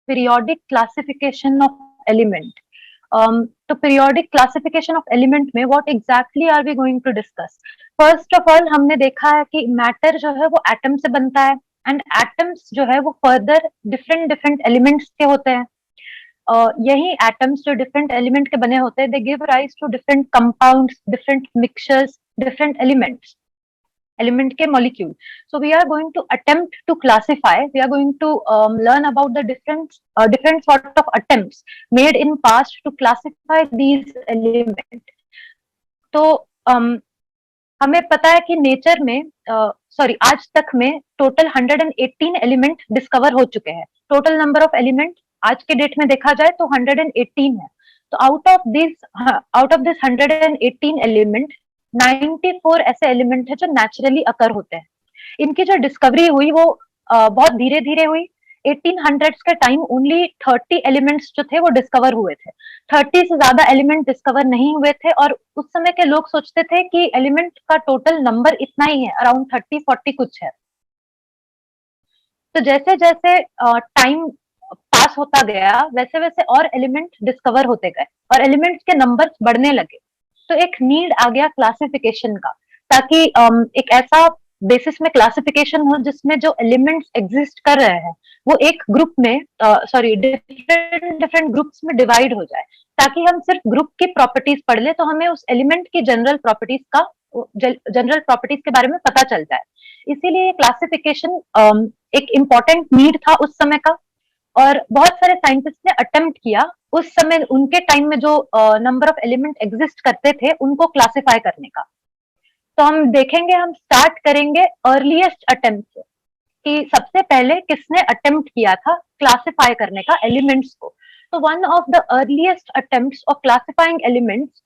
Periodic classification of element. तो periodic classification of element में what exactly are we going to discuss? First of all हमने देखा है कि मैटर जो है वो एटम से बनता है, एंड एटम्स जो है वो फर्दर डिफरेंट डिफरेंट एलिमेंट्स के होते हैं। यही एटम्स जो डिफरेंट एलिमेंट के बने होते हैं, they give rise to different compounds, different mixtures, different elements, element के molecule. So we are going to attempt to classify, we are going to learn about the different sort of attempts made in past to classify these element. तो हमें पता है कि nature में आज तक में टोटल 118 एलिमेंट डिस्कवर हो चुके हैं। टोटल नंबर ऑफ एलिमेंट आज के डेट में देखा जाए तो 118 है। तो आउट ऑफ दिस 118 एलिमेंट 94 ऐसे एलिमेंट है जो नेचुरली अकर होते हैं। इनकी जो डिस्कवरी हुई वो बहुत धीरे धीरे हुई। 1800s के टाइम ओनली 30 एलिमेंट्स जो थे वो डिस्कवर हुए थे। 30 से ज्यादा एलिमेंट डिस्कवर नहीं हुए थे, और उस समय के लोग सोचते थे कि एलिमेंट का टोटल नंबर इतना ही है, अराउंड 30-40 कुछ है। तो जैसे जैसे टाइम पास होता गया वैसे वैसे और एलिमेंट डिस्कवर होते गए और एलिमेंट्स के नंबर्स बढ़ने लगे। तो एक नीड आ गया क्लासिफिकेशन का, ताकि एक ऐसा बेसिस में क्लासिफिकेशन हो जिसमें जो एलिमेंट्स एग्जिस्ट कर रहे हैं वो एक ग्रुप में डिफरेंट डिफरेंट ग्रुप्स में डिवाइड हो जाए, ताकि हम सिर्फ ग्रुप की प्रॉपर्टीज पढ़ ले तो हमें उस एलिमेंट की जनरल प्रॉपर्टीज के बारे में पता चल जाए। इसीलिए क्लासिफिकेशन एक इम्पोर्टेंट नीड था उस समय का, और बहुत सारे साइंटिस्ट ने अटेम्प्ट किया उस समय उनके टाइम में जो नंबर ऑफ एलिमेंट एग्जिस्ट करते थे उनको क्लासिफाई करने का। तो हम देखेंगे, हम स्टार्ट करेंगे अर्लीस्ट अटेम्प्ट से कि सबसे पहले किसने अटेम्प्ट किया था क्लासिफाई करने का एलिमेंट्स को। तो one of the earliest attempts of classifying elements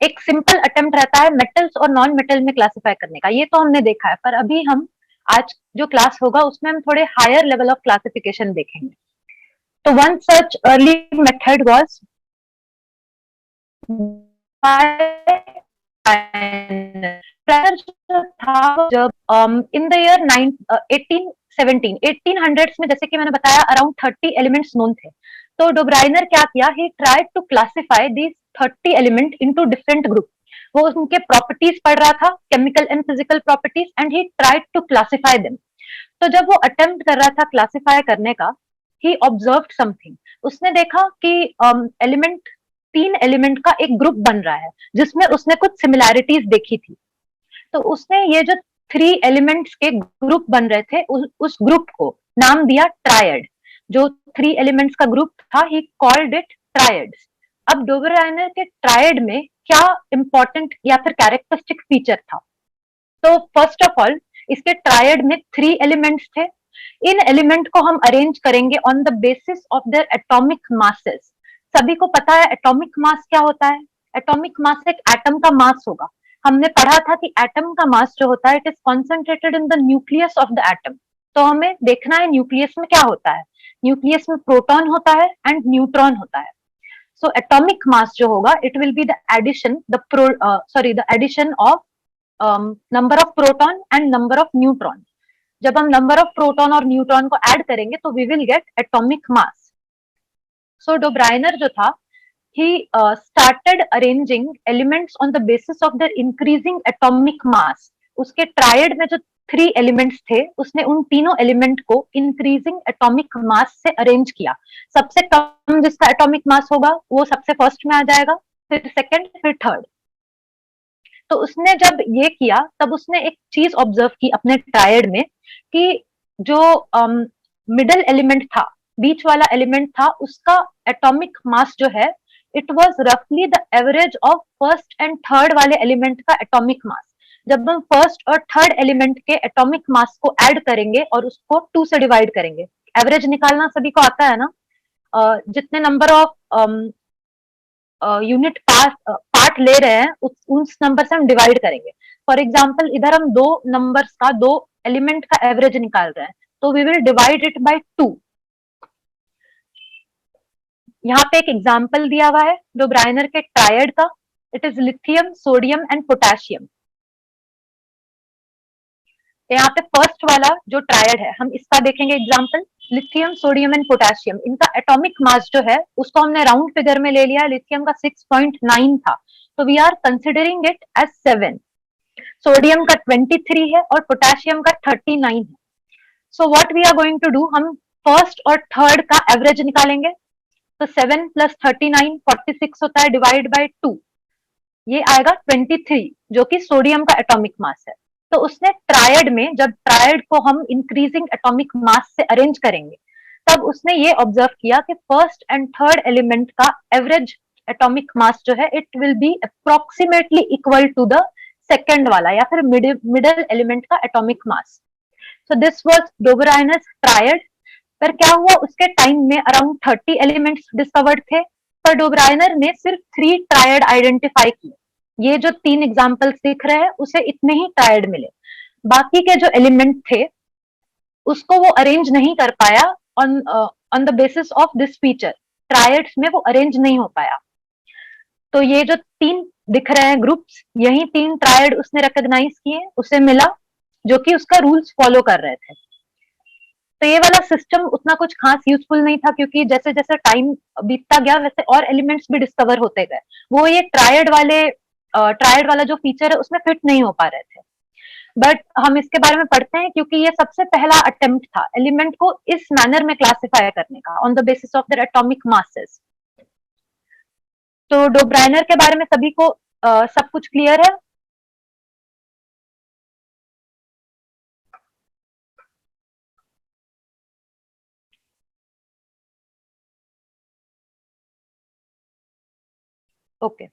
एक सिंपल अटेम्प्ट रहता है मेटल्स और नॉन मेटल में क्लासिफाई करने का। ये तो हमने देखा है, पर अभी हम आज जो क्लास होगा उसमें हम थोड़े हायर लेवल ऑफ क्लासिफिकेशन देखेंगे। तो one such early method was था जब इन द ईयर 1800s में, जैसे कि मैंने बताया, अराउंड 30 एलिमेंट्स नोन थे। तो डोब्राइनर क्या किया, he tried to classify these 30 element into different group. वो उनके प्रॉपर्टीज पढ़ रहा था, chemical and physical properties, and he tried to classify them. तो जब वो अटेम्प्ट कर रहा था क्लासिफाई करने का, ही ऑब्जर्व्ड समथिंग। उसने देखा कि एलिमेंट 3 एलिमेंट का एक ग्रुप बन रहा है जिसमें उसने कुछ सिमिलैरिटीज देखी थी। तो उसने ये जो 3 एलिमेंट्स के ग्रुप बन रहे थे उस ग्रुप को नाम दिया ट्रायड। जो 3 एलिमेंट्स का ग्रुप था, ही कॉल्ड इट ट्रायड्स। अब डोबराइनर के ट्रायड में क्या इंपॉर्टेंट या फिर कैरेक्टरिस्टिक फीचर था? तो फर्स्ट ऑफ ऑल इसके ट्रायड में 3 एलिमेंट्स थे। इन एलिमेंट को हम अरेंज करेंगे on the basis of their atomic masses. सभी को पता है एटॉमिक मास क्या होता है। एटॉमिक मास एक एटम का मास होगा। हमने पढ़ा था कि एटम का मास जो होता है it is concentrated in the nucleus of the atom. तो हमें देखना है न्यूक्लियस में क्या होता है। न्यूक्लियस में प्रोटॉन होता है एंड न्यूट्रॉन होता है। सो एटॉमिक मास जो होगा it will be the addition of number of proton and number of neutron. जब हम नंबर ऑफ प्रोटॉन और न्यूट्रॉन को ऐड करेंगे तो we will get atomic mass. So Dobereiner जो था, he started arranging elements on the basis of their increasing atomic mass. उसके triad में जो 3 एलिमेंट्स थे उसने उन तीनों एलिमेंट को इंक्रीजिंग एटॉमिक मास से अरेंज किया। सबसे कम जिसका एटॉमिक मास होगा वो सबसे फर्स्ट में आ जाएगा, फिर सेकंड, फिर थर्ड। तो उसने जब ये किया तब उसने एक चीज ऑब्जर्व की अपने ट्रायड में कि जो मिडल एलिमेंट था, बीच वाला एलिमेंट था, उसका एटॉमिक मास जो है इट वाज रफली the average of first and third वाले एलिमेंट का एटॉमिक मास। जब हम फर्स्ट और थर्ड एलिमेंट के एटॉमिक मास को ऐड करेंगे और उसको 2 से डिवाइड करेंगे, एवरेज निकालना सभी को आता है ना, जितने नंबर ऑफ यूनिट पार्ट ले रहे हैं उस नंबर से हम डिवाइड करेंगे। फॉर एग्जाम्पल इधर हम 2 नंबर्स का, 2 एलिमेंट का एवरेज निकाल रहे हैं, तो we will divide it by 2। यहाँ पे एक एग्जाम्पल दिया हुआ है डोब्राइनर के ट्रायड का। It is lithium, sodium and potassium. यहाँ पे फर्स्ट वाला जो ट्रायड है हम इसका देखेंगे example. Lithium, sodium and potassium, इनका एटॉमिक मास जो है उसको हमने राउंड फिगर में ले लिया। लिथियम का 6.9 था, तो we are considering it as 7। Sodium का 23 है और पोटेशियम का 39 है। So what we are going to do, हम फर्स्ट और थर्ड का एवरेज निकालेंगे। तो 7 प्लस 39 46 होता है, डिवाइड बाय 2, ये आएगा 23, जो कि सोडियम का एटॉमिक मास है। तो उसने ट्रायड में, जब ट्रायड को हम इंक्रीजिंग एटॉमिक मास से अरेंज करेंगे, तब उसने ये ऑब्जर्व किया कि फर्स्ट एंड थर्ड एलिमेंट का एवरेज एटॉमिक मास जो है it will be approximately equal to the second वाला या फिर मिडिल एलिमेंट का atomic mass. So this was Dobereiner's triad. पर क्या हुआ, उसके टाइम में अराउंड 30 एलिमेंट्स डिस्कवर्ड थे, पर डोबराइनर ने सिर्फ 3 ट्रायड आइडेंटिफाई किए। ये जो 3 एग्जांपल्स दिख रहे हैं उसे इतने ही ट्रायड मिले, बाकी के जो एलिमेंट थे उसको वो अरेंज नहीं कर पाया on the basis of this feature. Triads में वो अरेंज नहीं हो पाया। तो ये जो 3 दिख रहे हैं ग्रुप्स, यही 3 ट्रायड उसने रिकॉग्नाइज किए, उसे मिला, जो कि उसका रूल्स फॉलो कर रहे थे। तो ये वाला सिस्टम उतना कुछ खास यूजफुल नहीं था, क्योंकि जैसे जैसे टाइम बीतता गया वैसे और एलिमेंट्स भी डिस्कवर होते गए, वो ये ट्रायड वाला जो फीचर है उसमें फिट नहीं हो पा रहे थे। बट हम इसके बारे में पढ़ते हैं क्योंकि ये सबसे पहला अटेम्प्ट था एलिमेंट को इस मैनर में क्लासिफाई करने का, on the basis of their atomic masses. तो डोब्राइनर के बारे में सभी को सब कुछ क्लियर है? ओके।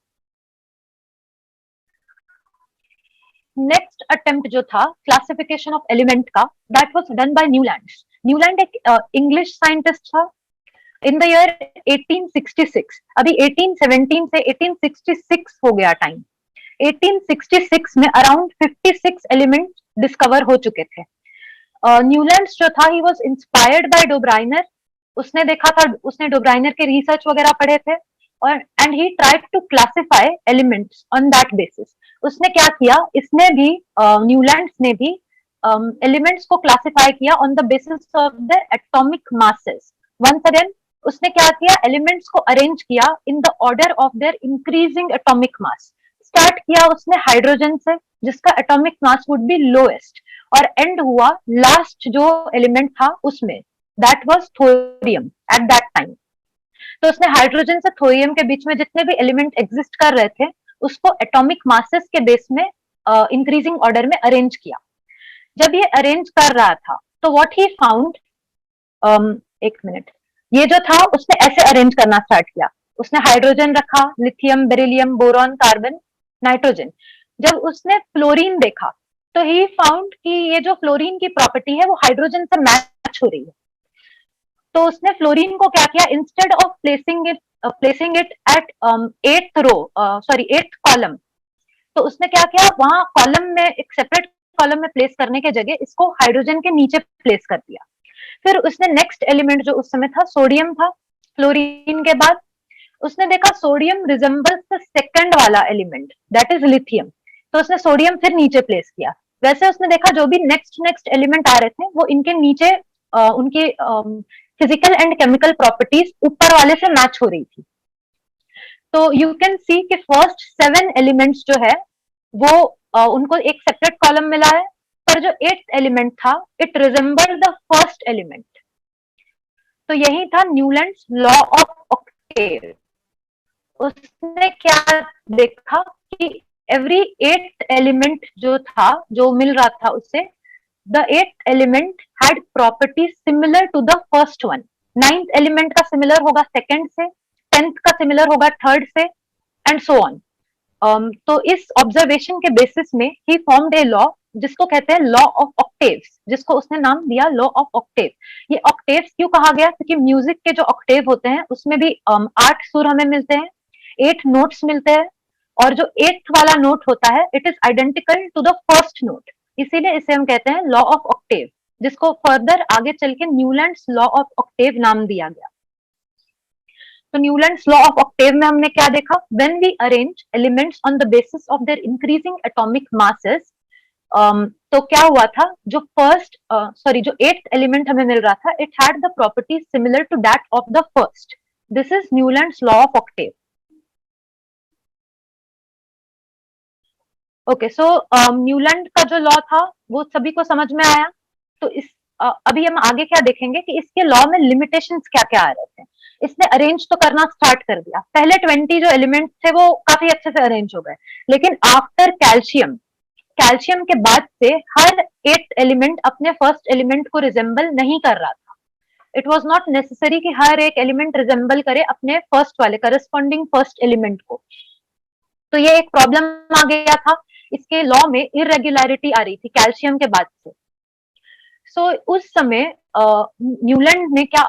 नेक्स्ट अटेम्प्ट जो था क्लासिफिकेशन ऑफ एलिमेंट का, that was done by Newland. Newland एक इंग्लिश साइंटिस्ट था इन द ईयर 1866। अभी 1817 से 1866 हो गया टाइम। 1866 में अराउंड 56 एलिमेंट डिस्कवर हो चुके थे। न्यूलैंड जो था, he was inspired by Döbereiner. उसने देखा था, उसने डोब्राइनर के रिसर्च वगैरह पढ़े थे, और and he tried to classify elements on that basis. उसने क्या किया, इसने भी न्यूलैंड ने भी एलिमेंट्स को क्लासिफाई किया on the basis of the atomic masses. Once again उसने क्या किया, एलिमेंट्स को अरेंज किया in the order of their increasing atomic mass. Start किया उसने हाइड्रोजन से, जिसका atomic mass would be lowest, और एंड हुआ लास्ट जो एलिमेंट था उसमें, that was thorium at that time. तो उसने हाइड्रोजन से थोरियम के बीच में जितने भी एलिमेंट एग्जिस्ट कर रहे थे उसको एटॉमिक मासेस के बेस में इंक्रीजिंग ऑर्डर में अरेंज किया। जब ये अरेंज कर रहा था तो व्हाट ही फाउंड, एक मिनट, ये जो था उसने ऐसे अरेंज करना स्टार्ट किया। उसने हाइड्रोजन रखा, lithium, beryllium, boron, carbon, nitrogen. जब उसने फ्लोरीन देखा तो ही फाउंड कि ये जो फ्लोरीन की प्रॉपर्टी है वो हाइड्रोजन से मैच हो रही है। तो उसने फ्लोरीन को क्या किया, instead of placing it at 8th row, sorry 8th column, तो उसने क्या किया, वहां कॉलम में, एक सेपरेट कॉलम में प्लेस करने के जगह इसको हाइड्रोजन के नीचे प्लेस कर दिया। फिर उसने नेक्स्ट एलिमेंट जो उस समय था, सोडियम था फ्लोरीन के बाद। उसने देखा सोडियम रिजेंबल्स द सेकंड वाला एलिमेंट, दैट इज लिथियम, तो उसने सोडियम फिर नीचे प्लेस किया। वैसे उसने देखा जो भी नेक्स्ट नेक्स्ट एलिमेंट आ रहे थे वो इनके नीचे उनकी फिजिकल एंड केमिकल प्रॉपर्टीज ऊपर वाले से मैच हो रही थी। तो यू कैन सी कि फर्स्ट 7 एलिमेंट्स जो है वो उनको एक सेपरेट कॉलम मिला है, पर जो 8th एलिमेंट था it resemble the first element. तो यही था न्यूलैंड्स लॉ ऑफ ऑक्टेव। उसने क्या देखा कि एवरी 8th एलिमेंट जो था, जो मिल रहा था उससे, the 8th element had property similar to the first one. 9th element का सिमिलर होगा सेकंड से, 10th का सिमिलर होगा थर्ड से, एंड सो ऑन। तो इस ऑब्जर्वेशन के बेसिस में ही फॉर्म्ड ए लॉ जिसको कहते हैं लॉ ऑफ ऑक्टेव्स, जिसको उसने नाम दिया लॉ ऑफ ऑक्टेव। ये ऑक्टेव्स क्यों कहा गया, क्योंकि म्यूजिक के जो ऑक्टेव होते हैं उसमें भी 8 सुर हमें मिलते हैं, 8 नोट्स मिलते हैं, और जो 8th वाला नोट होता है it is identical to the first note, इसीलिए इसे हम कहते हैं लॉ ऑफ ऑक्टेव, जिसको फर्दर आगे चल के न्यूलैंड्स लॉ ऑफ ऑक्टेव नाम दिया गया। तो न्यूलैंड्स लॉ ऑफ ऑक्टेव में हमने क्या देखा, when we arrange elements on the basis of their increasing atomic masses, तो क्या हुआ था, जो जो एट्थ एलिमेंट हमें मिल रहा था, it had the property similar to that of the first. This is Newlands law of octave. Okay, so Newland का जो लॉ था वो सभी को समझ में आया. तो अभी हम आगे क्या देखेंगे कि इसके लॉ में लिमिटेशंस क्या क्या आ रहे थे. इसने अरेंज तो करना स्टार्ट कर दिया. पहले 20 जो एलिमेंट्स थे वो काफी अच्छे से अरेंज हो गए, लेकिन आफ्टर कैल्शियम, कैल्शियम के बाद से हर एट्थ एलिमेंट अपने फर्स्ट एलिमेंट को रिजेंबल नहीं कर रहा था. इट वॉज नॉट नेसेसरी कि हर एक एलिमेंट रिजेंबल करे अपने फर्स्ट वाले करस्पॉन्डिंग फर्स्ट एलिमेंट को. तो ये एक प्रॉब्लम आ गया था. इसके लॉ में इरेग्युलरिटी आ रही थी कैल्शियम के बाद से. सो उस समय न्यूलैंड ने क्या,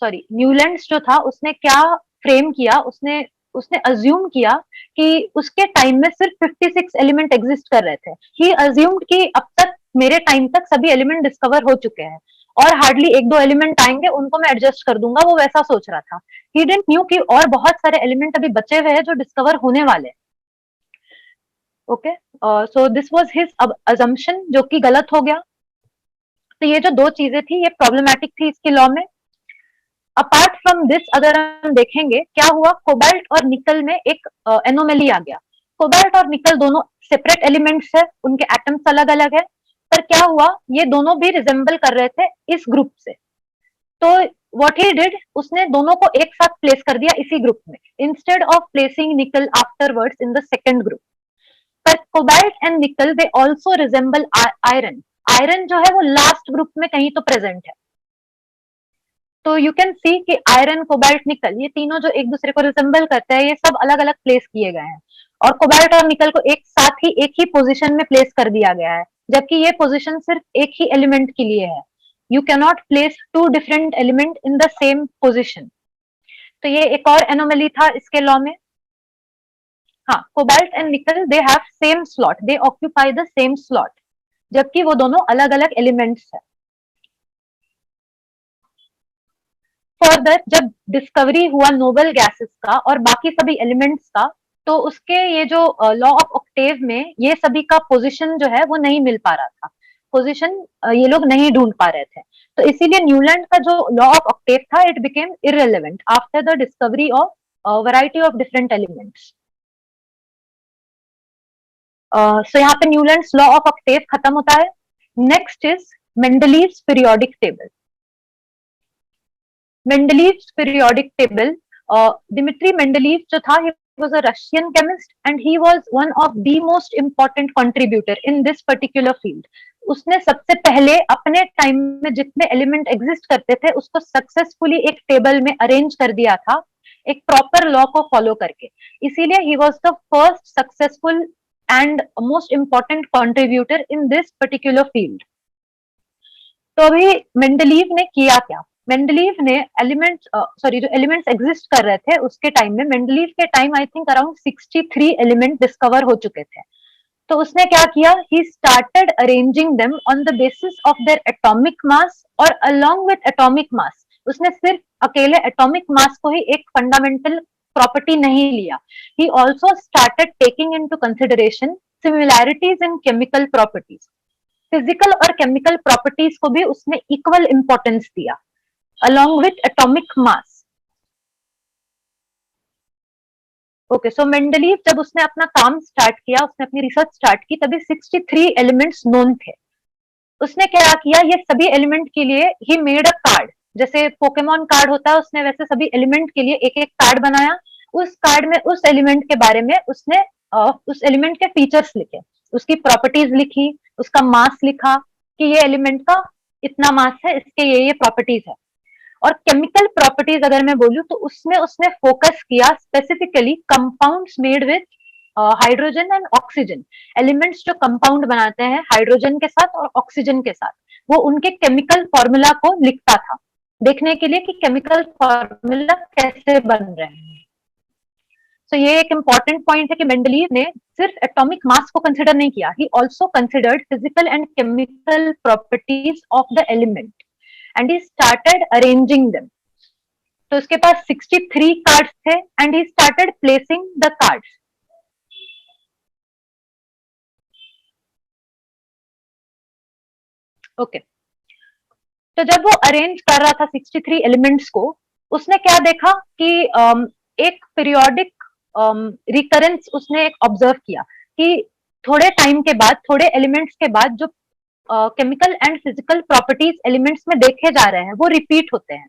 न्यूलैंड्स जो था उसने क्या फ्रेम किया, उसने उसने अज्यूम किया कि उसके टाइम में सिर्फ 56 एलिमेंट एग्जिस्ट कर रहे थे. ही अज्यूम्ड कि अब तक मेरे टाइम तक सभी एलिमेंट डिस्कवर हो चुके हैं और हार्डली एक दो एलिमेंट आएंगे, उनको मैं एडजस्ट कर दूंगा. वो वैसा सोच रहा था. ही डिडंट न्यू कि और बहुत सारे एलिमेंट अभी बचे हुए हैं जो डिस्कवर होने वाले हैं. Okay, so this was his assumption, जो कि गलत हो गया. तो ये जो दो चीजें थी ये प्रॉब्लमैटिक थी इसके लॉ में. अपार्ट फ्रॉम दिस अगर हम देखेंगे क्या हुआ, कोबाल्ट और निकल में एक एनोमली आ गया. कोबाल्ट और निकल दोनों सेपरेट एलिमेंट्स है, उनके एटम्स अलग अलग है, पर क्या हुआ, ये दोनों भी रिजेंबल कर रहे थे इस ग्रुप से. तो व्हाट ही डिड, उसने दोनों को एक साथ प्लेस कर दिया इसी ग्रुप में, instead of placing nickel afterwards in the second group. पर cobalt and nickel they also resemble iron. Iron जो है वो लास्ट ग्रुप में कहीं तो प्रेजेंट है. तो यू कैन सी कि आयरन, कोबाल्ट, निकल, ये तीनों जो एक दूसरे को रिजेंबल करते हैं, ये सब अलग अलग प्लेस किए गए हैं. और कोबाल्ट और निकल को एक साथ ही एक ही पोजीशन में प्लेस कर दिया गया है, जबकि ये पोजीशन सिर्फ एक ही एलिमेंट के लिए है. You cannot place two different element in the same position. तो ये एक और एनोमली था इसके लॉ में. हाँ, cobalt and nickel they have same slot, they occupy the same slot, जबकि वो दोनों अलग अलग एलिमेंट्स है. फर्दर जब डिस्कवरी हुआ नोबल गैसेस का और बाकी सभी एलिमेंट्स का, तो उसके ये जो लॉ ऑफ ऑक्टेव में ये सभी का पोजीशन जो है वो नहीं मिल पा रहा था. पोजीशन ये लोग नहीं ढूंढ पा रहे थे. तो इसीलिए न्यूलैंड का जो लॉ ऑफ ऑक्टेव था, it became irrelevant after the discovery of variety of different elements. So यहाँ पे न्यूलैंड्स लॉ ऑफ ऑक्टेव खत्म होता है. Next is Mendeleev's periodic table. Mendeleev's periodic table. Dmitry Mendeleev जो था, he was a Russian chemist and he was one of the most important contributor in this particular field. उसने सबसे पहले अपने time में जितने एलिमेंट एग्जिस्ट करते थे उसको सक्सेसफुली एक टेबल में अरेंज कर दिया था, एक प्रॉपर लॉ को फॉलो करके. इसीलिए he was the first successful and most important contributor in this particular field. तो अभी मेंडलीव ने किया क्या, मेंडलीव ने जो एलिमेंट्स एग्जिस्ट कर रहे थे उसके टाइम में, मेंडलीव के time I think around 63 element discover हो चुके थे. तो उसने क्या किया, he started arranging them on the basis of their atomic mass और अलोंग विद एटॉमिक मास. उसने सिर्फ अकेले एटॉमिक मास को ही एक फंडामेंटल प्रॉपर्टी नहीं लिया. He also started taking into consideration similarities in chemical properties. Physical और केमिकल प्रॉपर्टीज को भी उसने इक्वल इंपॉर्टेंस दिया along with atomic mass. Okay, so Mendeleev जब उसने अपना काम स्टार्ट किया, उसने अपनी रिसर्च स्टार्ट की, तभी 63 एलिमेंट्स नोन थे. उसने क्या किया, ये सभी एलिमेंट के लिए ही मेड अ कार्ड. जैसे पोकेमोन कार्ड होता है, उसने वैसे सभी एलिमेंट के लिए एक एक कार्ड बनाया. उस कार्ड में उस एलिमेंट के बारे में उसने उस एलिमेंट के फीचर्स लिखे, उसकी प्रॉपर्टीज लिखी, उसका मास लिखा कि ये एलिमेंट का इतना मास है, इसके ये प्रॉपर्टीज है. और केमिकल प्रॉपर्टीज अगर मैं बोलूं तो उसमें उसने फोकस किया specifically compounds made with hydrogen and oxygen. Elements जो कंपाउंड बनाते हैं हाइड्रोजन के साथ और ऑक्सीजन के साथ, वो उनके केमिकल फॉर्मूला को लिखता था, देखने के लिए कि केमिकल फॉर्मूला कैसे बन रहे हैं. तो ये एक इंपॉर्टेंट पॉइंट है कि मेंडलीव ने सिर्फ एटॉमिक मास को कंसिडर नहीं किया, he also considered physical and chemical properties of the element and he started arranging them. तो उसके पास 63 कार्ड्स थे and he started placing the cards. Okay, तो जब वो अरेंज कर रहा था 63 एलिमेंट्स को, उसने क्या देखा कि एक पीरियोडिक रिकरेंस उसने एक ऑब्जर्व किया कि थोड़े टाइम के बाद, थोड़े एलिमेंट्स के बाद जो chemical and physical properties elements में देखे जा रहे हैं वो रिपीट होते हैं.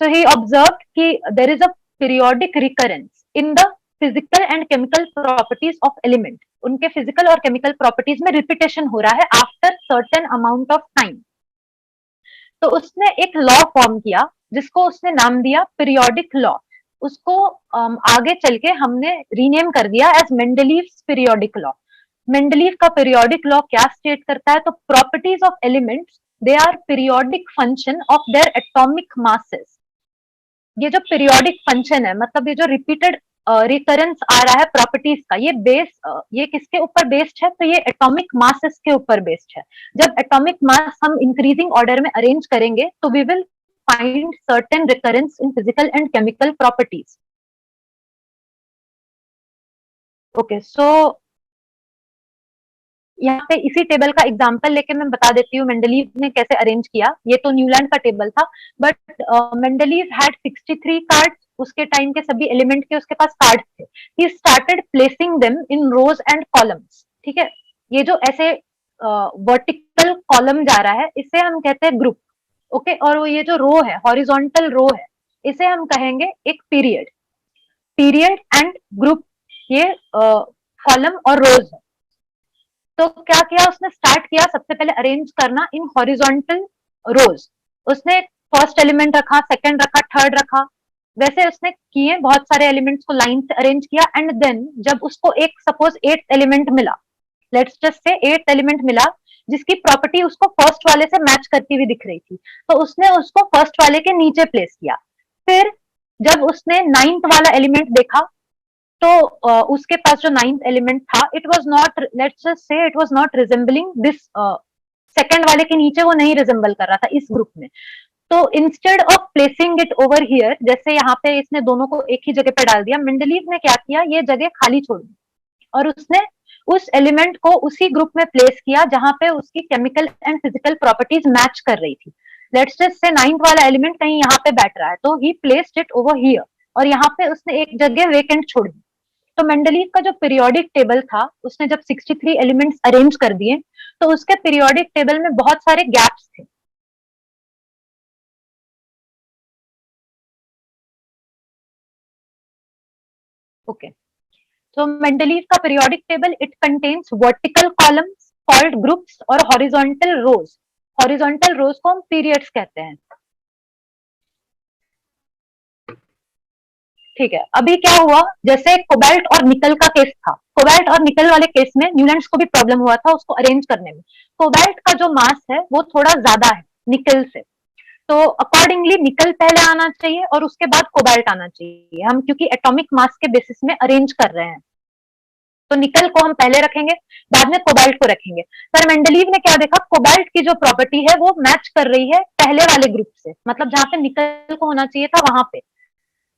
So he observed कि there is a periodic recurrence in the physical and chemical properties of element. उनके physical और chemical properties में repetition हो रहा है after certain amount of time. तो उसने एक लॉ फॉर्म किया जिसको उसने नाम दिया पीरियोडिक लॉ. उसको आगे चल के हमने रीनेम कर दिया as Mendeleev's periodic law. Mendeleev का पीरियोडिक लॉ क्या स्टेट करता है? तो properties of elements they are periodic function of their atomic masses. ये जो पीरियोडिक फंक्शन है, मतलब ये जो रिपीटेड रिकरेंस आ रहा है प्रॉपर्टीज का, ये बेस ये किसके ऊपर बेस्ड है? तो ये एटॉमिक मासेस के ऊपर बेस्ड है. जब एटॉमिक मास हम इंक्रीजिंग ऑर्डर में अरेंज करेंगे तो we will find certain recurrence in physical and chemical properties. Okay, so यहाँ पे इसी टेबल का एग्जांपल लेके मैं बता देती हूँ मेंडलीव ने कैसे अरेंज किया. ये तो न्यूलैंड का टेबल था, बट मेंडलीव हैड 63 कार्ड्स. उसके टाइम के सभी एलिमेंट के उसके पास कार्ड्स थे. He started placing them in rows and columns. ठीक है, ये जो ऐसे वर्टिकल कॉलम जा रहा है इसे हम कहते हैं ग्रुप. ओके, और ये जो रो है, हॉरिजॉन्टल रो है, इसे हम कहेंगे एक पीरियड. पीरियड एंड ग्रुप ये कॉलम और रोज है. तो क्या किया उसने? स्टार्ट किया सबसे पहले अरेंज करना इन हॉरिजॉन्टल रोज. उसने फर्स्ट एलिमेंट रखा, सेकंड रखा, थर्ड रखा. वैसे उसने किए बहुत सारे एलिमेंट्स को लाइन से अरेंज किया. एंड देन जब उसको एक सपोज 8th एलिमेंट मिला, let's just say 8th element मिला जिसकी प्रॉपर्टी उसको फर्स्ट वाले से मैच करती हुई दिख रही थी, तो उसने उसको फर्स्ट वाले के नीचे प्लेस किया. फिर जब उसने 9th वाला एलिमेंट देखा तो उसके पास जो 9th एलिमेंट था, it was not, let's just say it was not resembling this second वाले के नीचे, वो नहीं रिजेंबल कर रहा था इस ग्रुप में. तो instead of placing it over here, जैसे यहाँ पे इसने दोनों को एक ही जगह पे डाल दिया, मेंडलीव ने क्या किया? ये जगह खाली छोड़ दी और उसने उस एलिमेंट को उसी ग्रुप में प्लेस किया जहां पे उसकी chemical and physical properties match कर रही थी. लेट्स जस्ट से 9th वाला एलिमेंट कहीं यहाँ पे बैठ रहा है, तो ही प्लेस्ड इट ओवर हियर और यहाँ पे उसने एक जगह वेकेंट छोड़ दी. तो मेंडलीव का जो पीरियोडिक टेबल था, उसने जब 63 एलिमेंट्स अरेंज कर दिए तो उसके पीरियोडिक टेबल में बहुत सारे गैप्स थे. ओके, तो मेंडलीव का periodic table it contains vertical columns called groups और हॉरिजॉन्टल रोज. हॉरिजॉन्टल रोज को हम पीरियड्स कहते हैं. ठीक है, अभी क्या हुआ? जैसे कोबाल्ट और निकल का केस था, कोबाल्ट और निकल वाले केस में न्यूलैंड्स को भी प्रॉब्लम हुआ था उसको अरेंज करने में. कोबाल्ट का जो मास है वो थोड़ा ज्यादा है निकल से, तो अकॉर्डिंगली निकल पहले आना चाहिए और उसके बाद कोबाल्ट आना चाहिए. हम क्योंकि एटॉमिक मास के बेसिस में अरेंज कर रहे हैं, तो निकल को हम पहले रखेंगे, बाद में कोबाल्ट को रखेंगे. पर मेंडलीव ने क्या देखा? कोबाल्ट की जो प्रॉपर्टी है वो मैच कर रही है पहले वाले ग्रुप से, मतलब जहां पे निकल को होना चाहिए था वहां पे.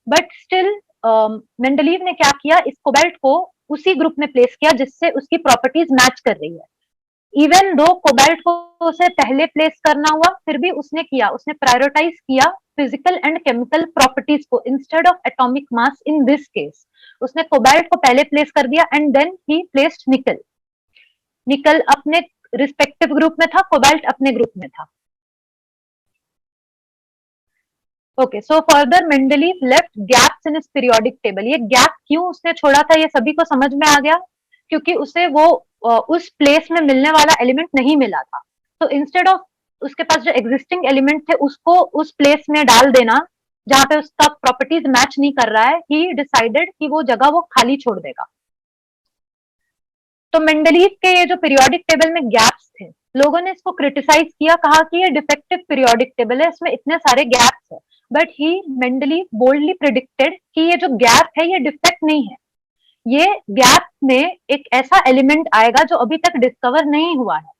बट स्टिल मेंडलीव ने क्या किया? इस कोबाल्ट को उसी ग्रुप में प्लेस किया जिससे उसकी प्रॉपर्टीज मैच कर रही है. इवन दो कोबाल्ट को उसे पहले प्लेस करना हुआ, फिर भी उसने किया, उसने प्रायोरिटाइज किया फिजिकल एंड केमिकल प्रॉपर्टीज को instead of atomic mass. In this case उसने कोबाल्ट को पहले प्लेस कर दिया एंड देन ही प्लेस्ड निकल. निकल अपने रिस्पेक्टिव ग्रुप में था, कोबाल्ट अपने ग्रुप में था. Okay, so further Mendeleev left gaps in इस पीरियोडिक टेबल. ये गैप क्यों उसने छोड़ा था ये सभी को समझ में आ गया, क्योंकि उसे वो उस प्लेस में मिलने वाला एलिमेंट नहीं मिला था. तो इंस्टेड ऑफ उसके पास जो एग्जिस्टिंग एलिमेंट थे उसको उस प्लेस में डाल देना जहां पे उसका प्रॉपर्टीज मैच नहीं कर रहा है, ही डिसाइडेड कि वो जगह वो खाली छोड़ देगा. तो मेंडलीव के ये जो पीरियोडिक टेबल में गैप्स थे, लोगों ने इसको क्रिटिसाइज किया, कहा कि ये डिफेक्टिव पीरियोडिक टेबल है, इसमें इतने सारे गैप्स है. But he Mendeleev boldly predicted कि ये जो गैप है ये डिफेक्ट नहीं है, ये गैप में एक ऐसा एलिमेंट आएगा जो अभी तक डिस्कवर नहीं हुआ है.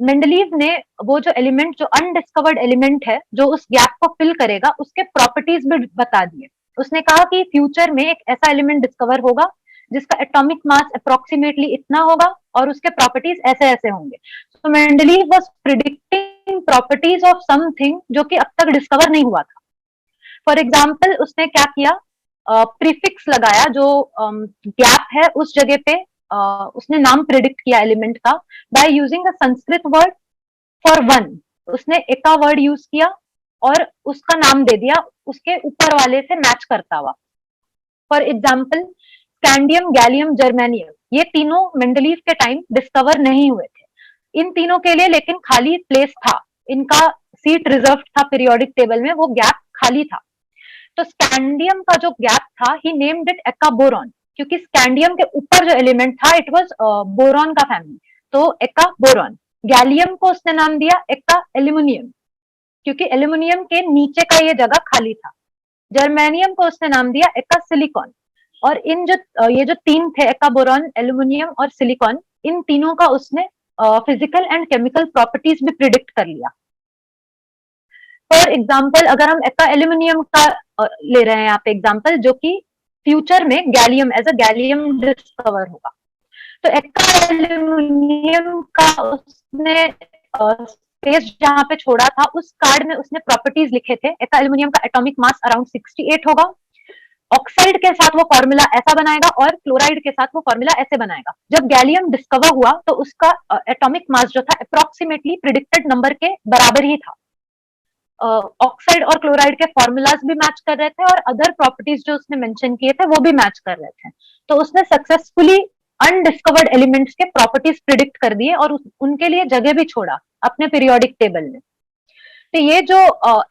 मेंडलीव ने वो जो एलिमेंट, जो अनडिस्कवर्ड एलिमेंट है जो उस गैप को फिल करेगा, उसके प्रॉपर्टीज भी बता दिए. उसने कहा कि फ्यूचर में एक ऐसा एलिमेंट डिस्कवर होगा जिसका एटॉमिक मास अप्रोक्सीमेटली इतना होगा और उसके प्रॉपर्टीज ऐसे ऐसे होंगे. तो Mendeleev was predicting properties of something जो कि अब तक डिस्कवर नहीं हुआ था। फॉर एग्जाम्पल उसने क्या किया, प्रीफिक्स लगाया, जो गैप है उस जगह पे उसने नाम प्रिडिक्ट किया एलिमेंट का by using a Sanskrit word for one. उसने एका वर्ड यूज किया और उसका नाम दे दिया उसके ऊपर वाले से मैच करता हुआ। For example scandium, gallium, germanium, ये तीनों मेंडलीव के टाइम डिस्कवर नहीं हुए थे। इन तीनों के लिए लेकिन खाली प्लेस था, इनका सीट रिजर्व था पीरियोडिक टेबल में, वो गैप खाली था। तो स्कैंडियम का जो गैप था ही नेम्ड इट एक्का बोरॉन, क्योंकि स्कैंडियम के ऊपर जो एलिमेंट था इट वाज बोरॉन का फैमिली, तो एक्का बोरॉन। गैलियम को उसने नाम दिया एक्का एल्यूमिनियम, क्योंकि एल्यूमिनियम के नीचे का ये जगह खाली था। जर्मेनियम को उसने नाम दिया एक्का सिलिकॉन। और इन जो ये जो तीन थे, एक्का, बोरॉन, एल्यूमिनियम और सिलिकॉन, इन तीनों का उसने फिजिकल एंड केमिकल प्रॉपर्टीज भी प्रिडिक्ट कर लिया। फॉर एग्जाम्पल अगर हम एक्का एल्यूमिनियम का ले रहे हैं यहाँ पे एग्जाम्पल, जो कि फ्यूचर में gallium as a gallium discover होगा, तो एक्का एल्यूमिनियम का उसने स्पेस जहां पे छोड़ा था उस कार्ड में उसने प्रॉपर्टीज लिखे थे। एक्का एल्यूमिनियम का एटॉमिक मास अराउंड 68 होगा, ऑक्साइड के साथ वो फॉर्मूला ऐसा बनाएगा और क्लोराइड के साथ वो फॉर्मूला ऐसे बनाएगा। जब गैलियम डिस्कवर हुआ तो उसका एटॉमिक मास जो था अप्रोक्सीमेटली प्रिडिक्टेड नंबर के बराबर ही था। ऑक्साइड और क्लोराइड के फॉर्मूलाज भी मैच कर रहे थे और अदर प्रॉपर्टीज जो उसने मेंशन किए थे वो भी मैच कर रहे थे। तो उसने सक्सेसफुली अनडिस्कवर्ड एलिमेंट्स के प्रॉपर्टीज प्रिडिक्ट कर दिए और उनके लिए जगह भी छोड़ा अपने पीरियोडिक टेबल में। तो ये जो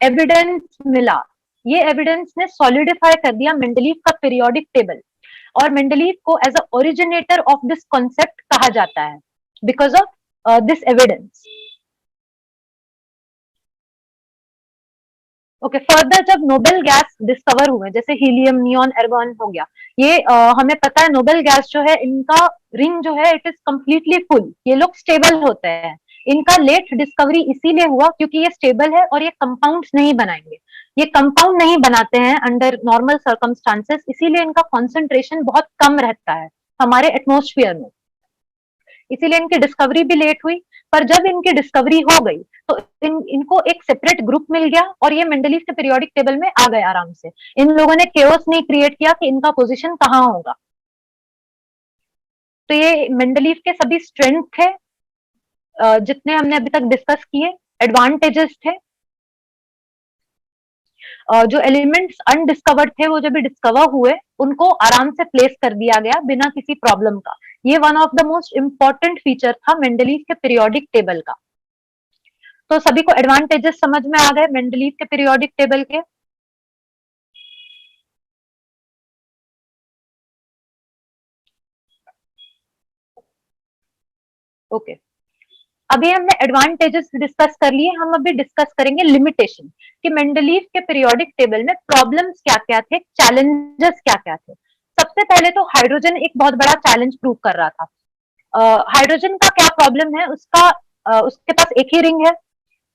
एविडेंस मिला, ये एविडेंस ने सॉलिडिफाई कर दिया मेंडलीव का पीरियोडिक टेबल, और मेंडलीव को as a originator of this concept कहा जाता है because of this evidence. Okay, further जब नोबेल गैस डिस्कवर हुए, जैसे हीलियम, नियॉन, एर्गॉन हो गया, ये हमें पता है नोबेल गैस जो है इनका रिंग जो है इट इज कंप्लीटली फुल, ये लोग स्टेबल होते हैं। इनका लेट डिस्कवरी इसीलिए हुआ क्योंकि ये स्टेबल है और ये कंपाउंड्स नहीं बनाएंगे, ये कंपाउंड नहीं बनाते हैं अंडर नॉर्मल सर्कमस्टांसेस, इसीलिए इनका कॉन्सेंट्रेशन बहुत कम रहता है हमारे एटमोस्फियर में, इसीलिए इनकी डिस्कवरी भी लेट हुई। पर जब इनकी डिस्कवरी हो गई तो इनको एक सेपरेट ग्रुप मिल गया और ये मेंडलीव के पीरियोडिक टेबल में आ गए आराम से। इन लोगों ने केओस नहीं क्रिएट किया कि इनका पोजीशन कहाँ होगा। तो ये मेंडलीव के सभी स्ट्रेंथ थे जितने हमने अभी तक डिस्कस किए, एडवांटेजेस थे। जो एलिमेंट्स अनडिस्कवर्ड थे वो जब भी डिस्कवर हुए उनको आराम से प्लेस कर दिया गया बिना किसी प्रॉब्लम का। ये one of the most important feature था मेंडलीव के पीरियोडिक टेबल का। तो सभी को एडवांटेजेस समझ में आ गए मेंडलीव के पीरियोडिक टेबल के। ओके, अभी हमने एडवांटेजेस डिस्कस कर लिए, हम अभी डिस्कस करेंगे लिमिटेशन कि मेंडलीव के पीरियोडिक टेबल में प्रॉब्लम्स क्या क्या थे, चैलेंजेस क्या क्या थे। सबसे पहले तो हाइड्रोजन एक बहुत बड़ा चैलेंज प्रूव कर रहा था। हाइड्रोजन का क्या प्रॉब्लम है, उसके पास एक ही रिंग है,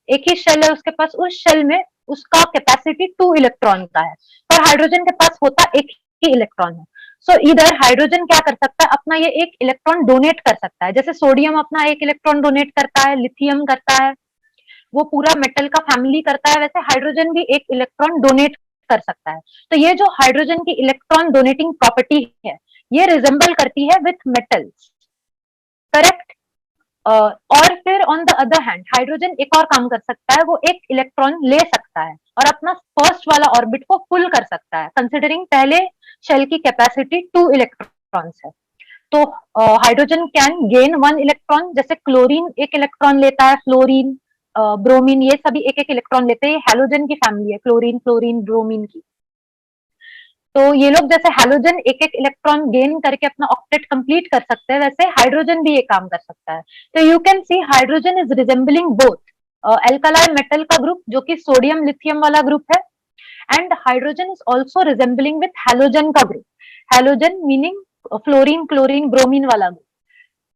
एक ही शेल है उसके पास, उस शेल में उसका कैपेसिटी 2 इलेक्ट्रॉन का है, पर हाइड्रोजन के पास होता एक ही इलेक्ट्रॉन है। सो इधर हाइड्रोजन क्या कर सकता है, अपना ये एक इलेक्ट्रॉन डोनेट कर सकता है, जैसे सोडियम अपना एक इलेक्ट्रॉन डोनेट करता है, लिथियम करता है, वो पूरा मेटल का फैमिली करता है, वैसे हाइड्रोजन भी एक इलेक्ट्रॉन डोनेट कर सकता है। तो ये जो हाइड्रोजन की इलेक्ट्रॉन डोनेटिंग प्रॉपर्टी है ये रिजेंबल करती है विथ मेटल्स, करेक्ट। और फिर on the other hand hydrogen एक और काम कर सकता है, वो एक इलेक्ट्रॉन ले सकता है और अपना फर्स्ट वाला ऑर्बिट को फुल कर सकता है, कंसिडरिंग पहले शेल की कैपेसिटी 2 इलेक्ट्रॉन्स है। तो हाइड्रोजन कैन गेन 1 इलेक्ट्रॉन, जैसे क्लोरीन एक इलेक्ट्रॉन लेता है, फ्लोरीन, ब्रोमीन, ये सभी एक एक इलेक्ट्रॉन लेते हैं, हैलोजन की फैमिली है क्लोरीन, फ्लोरीन, ब्रोमीन की। तो ये लोग जैसे हैलोजन एक एक इलेक्ट्रॉन गेन करके अपना ऑक्टेट कंप्लीट कर सकते हैं, वैसे हाइड्रोजन भी ये काम कर सकता है। तो you can see hydrogen is resembling both alkaline metal का ग्रुप जो कि सोडियम लिथियम वाला ग्रुप है, and hydrogen is also resembling with halogen का group, halogen meaning fluorine, chlorine, bromine वाला ग्रुप।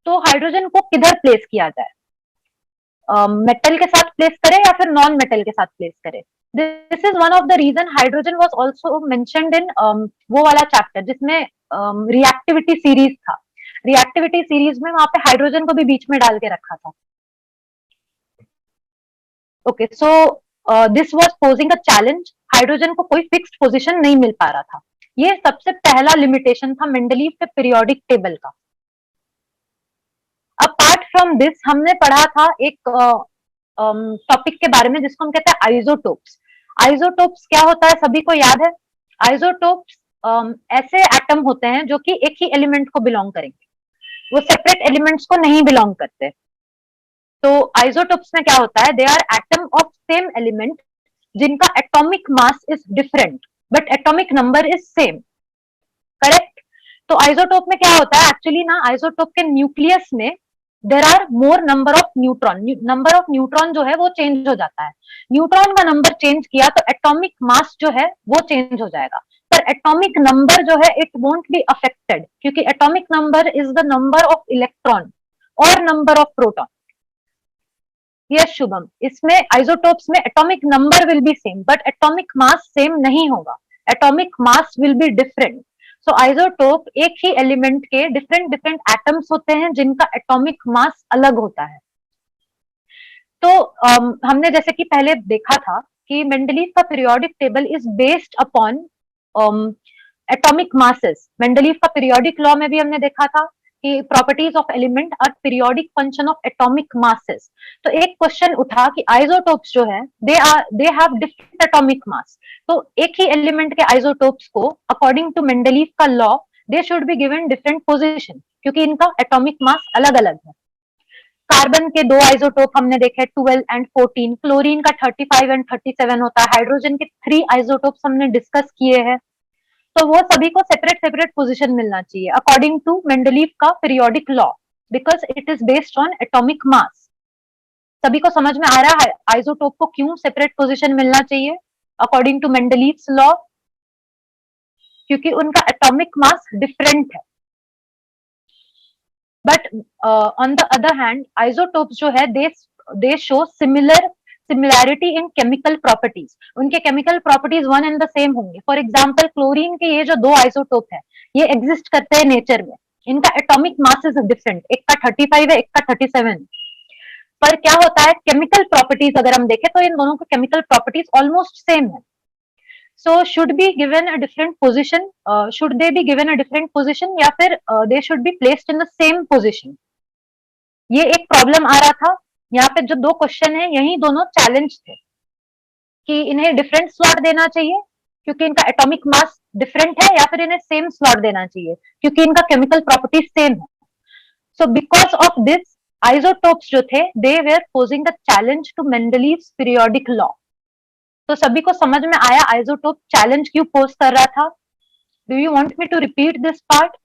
तो हाइड्रोजन को किधर प्लेस किया जाए, मेटल के साथ प्लेस करें या फिर नॉन मेटल के साथ प्लेस करें। This is one of the reason hydrogen was also mentioned in वो वाला चैप्टर जिसमें रिएक्टिविटी सीरीज था। रिएक्टिविटी सीरीज में वहां पे हाइड्रोजन को भी बीच में डाल के रखा था। Okay, so this was posing a challenge, hydrogen को कोई फिक्स्ड पोजीशन नहीं मिल पा रहा था। ये सबसे पहला लिमिटेशन था मेंडलीव के पीरियोडिक टेबल का। अपार्ट फ्रॉम दिस हमने पढ़ा था एक टॉपिक के बारे में जिसको हम कहते हैं आइसोटोप्स। आइसोटोप्स क्या होता है, सभी को याद है? आइसोटोप्स ऐसे एटम होते हैं जो कि एक ही एलिमेंट को बिलोंग करेंगे, वो सेपरेट एलिमेंट्स को नहीं बिलोंग करते। तो आइसोटोप्स में क्या होता है, they are atom of same element जिनका atomic mass is different but atomic number is same, correct? तो आइसोटोप में क्या होता है एक्चुअली ना, आइसोटोप के न्यूक्लियस में there are more number of neutron, number of neutron जो है वो चेंज हो जाता है। न्यूट्रॉन का नंबर चेंज किया तो एटॉमिक मास जो है वो चेंज हो जाएगा, पर एटॉमिक नंबर जो है इट वोंट बी अफेक्टेड, क्योंकि atomic number is the number of electron और number of proton. Yes Shubham, इसमें आइसोटोप्स में atomic number will be same but atomic mass same नहीं होगा, atomic mass will be different. So isotope एक ही element के different different atoms होते हैं जिनका एटॉमिक मास अलग होता है। तो हमने जैसे कि पहले देखा था कि मेंडलीव का periodic table is based upon atomic masses. Mendeleev का पीरियोडिक लॉ में भी हमने देखा था कि properties of element are periodic function of atomic masses. तो एक क्वेश्चन उठा कि आइसोटोप्स जो है they have different atomic mass, तो एक ही एलिमेंट के आइसोटोप्स को अकॉर्डिंग टू मेंडलीव का law they should be given different position, क्योंकि इनका एटॉमिक मास अलग अलग है। कार्बन के दो आइसोटोप हमने देखे 12 एंड 14, क्लोरीन का 35 एंड 37 होता है, हाइड्रोजन के 3 आइसोटोप्स हमने डिस्कस किए हैं। तो वो सभी को सेपरेट सेपरेट पोजीशन मिलना चाहिए अकॉर्डिंग टू मेंडलीव का periodic law, because it is based on atomic mass. सभी को समझ में आ रहा है आइसोटोप को क्यों सेपरेट पोजीशन मिलना चाहिए अकॉर्डिंग टू मेंडलीव्स लॉ? क्योंकि उनका एटॉमिक मास डिफरेंट है। But on the other hand isotopes जो है they show similarity in chemical properties, उनके chemical properties one and the same होंगे। फॉर एग्जांपल क्लोरीन के ये जो दो आइसोटोप है ये एग्जिस्ट करते हैं नेचर में, इनका एटॉमिक मास इज डिफरेंट, एक का 35 है एक का 37, पर क्या होता है केमिकल प्रॉपर्टीज अगर हम देखें तो इन दोनों की केमिकल प्रॉपर्टीज ऑलमोस्ट सेम है। So should be given a different position, should they be given a different position या फिर they should be placed in the same position? ये एक प्रॉब्लम आ रहा था। यहाँ पे जो दो क्वेश्चन है यही दोनों चैलेंज थे कि इन्हें डिफरेंट स्लॉट देना चाहिए क्योंकि इनका एटॉमिक मास डिफरेंट है, या फिर इन्हें सेम स्लॉट देना चाहिए क्योंकि इनका केमिकल प्रॉपर्टी सेम है। So because of this isotopes जो थे they were posing the challenge to Mendeleev's periodic law. तो सभी को समझ में आया आइसोटोप चैलेंज क्यों पोज कर रहा था? Do you want me to repeat this part?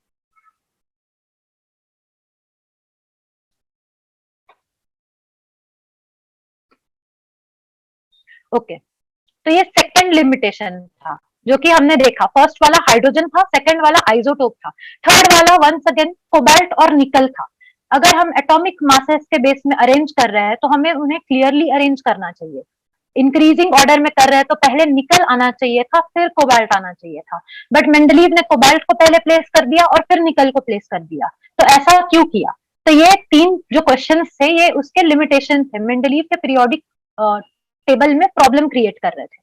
Okay, तो ये सेकंड लिमिटेशन था जो कि हमने देखा। फर्स्ट वाला हाइड्रोजन था, सेकंड वाला आइसोटोप था, थर्ड वाला वंस अगेन कोबाल्ट और निकल था। अगर हम एटॉमिक मासेस के बेस में अरेंज कर रहे हैं तो हमें उन्हें क्लियरली अरेंज करना चाहिए। इंक्रीजिंग ऑर्डर में कर रहे हैं तो पहले निकल आना चाहिए था फिर कोबाल्ट आना चाहिए था, बट मेंडलीव ने कोबाल्ट को पहले प्लेस कर दिया और फिर निकल को प्लेस कर दिया। तो ऐसा क्यों किया? तो ये तीन जो क्वेश्चन थे ये उसके लिमिटेशन थे, मेंडलीव के पीरियोडिक टेबल में प्रॉब्लम क्रिएट कर रहे थे।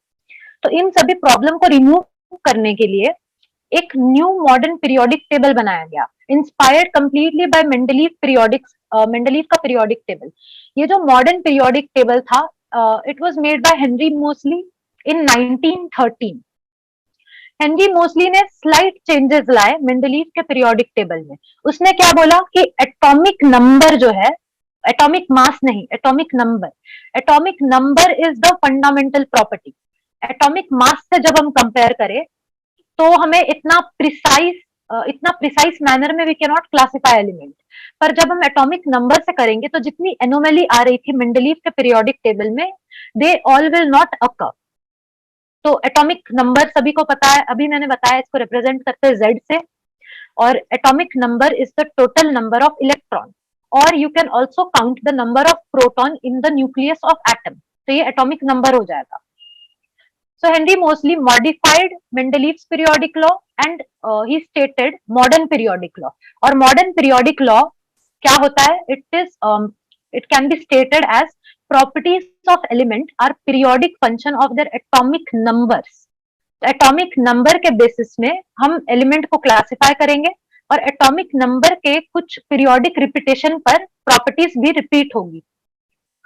तो इन सभी प्रॉब्लम को रिमूव करने के लिए एक न्यू मॉडर्न पीरियोडिक टेबल बनाया गया, inspired completely by Mendeleev Mendeleev का पीरियोडिक टेबल। ये जो मॉडर्न पीरियोडिक टेबल था it was made by Henry Moseley in 1913। Henry Moseley ने स्लाइट चेंजेस लाए मेंडलीव के पीरियोडिक टेबल में। उसने क्या बोला कि एटॉमिक नंबर जो है, एटॉमिक मास नहीं, atomic number is the fundamental property. Atomic mass से जब हम कंपेयर करें तो हमें इतना प्रिसाइज मैनर में we can not classify element, पर जब हम एटॉमिक नंबर से करेंगे तो जितनी एनोमली आ रही थी मेंडलीव के पीरियोडिक टेबल में they all will not occur. तो एटॉमिक नंबर सभी को पता है, अभी मैंने बताया इसको रिप्रेजेंट करते हैं जेड से, और atomic number is the total number of electron, और you can also count the number of proton in the nucleus of atom. तो ये एटॉमिक नंबर हो जाएगा। So Henry Moseley modified Mendeleev's periodic law and he stated modern periodic law. और modern periodic law क्या होता है? It can be stated as properties of element are periodic function of their atomic numbers. Atomic number के basis में हम element को classify करेंगे और एटॉमिक नंबर के कुछ पीरियोडिक रिपीटेशन पर प्रॉपर्टीज भी रिपीट होगी।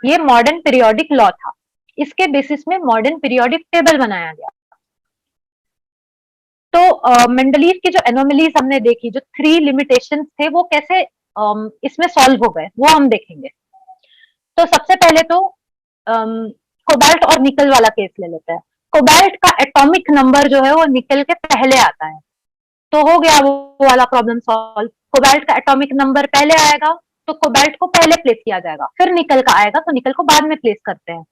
ये मॉडर्न पीरियोडिक लॉ था। इसके बेसिस में मॉडर्न पीरियोडिक टेबल बनाया गया। तो मेंडलीव की जो एनोमलीज हमने देखी, जो 3 लिमिटेशंस थे, वो कैसे इसमें सॉल्व हो गए वो हम देखेंगे। तो सबसे पहले तो कोबाल्ट और निकल वाला केस ले लेते हैं। कोबाल्ट का एटॉमिक नंबर जो है वो निकल के पहले आता है, तो हो गया वो वाला प्रॉब्लम सॉल्व। कोबाल्ट का एटॉमिक नंबर पहले आएगा तो कोबाल्ट को पहले प्लेस किया जाएगा, फिर निकल का आएगा तो निकल को बाद में प्लेस करते हैं।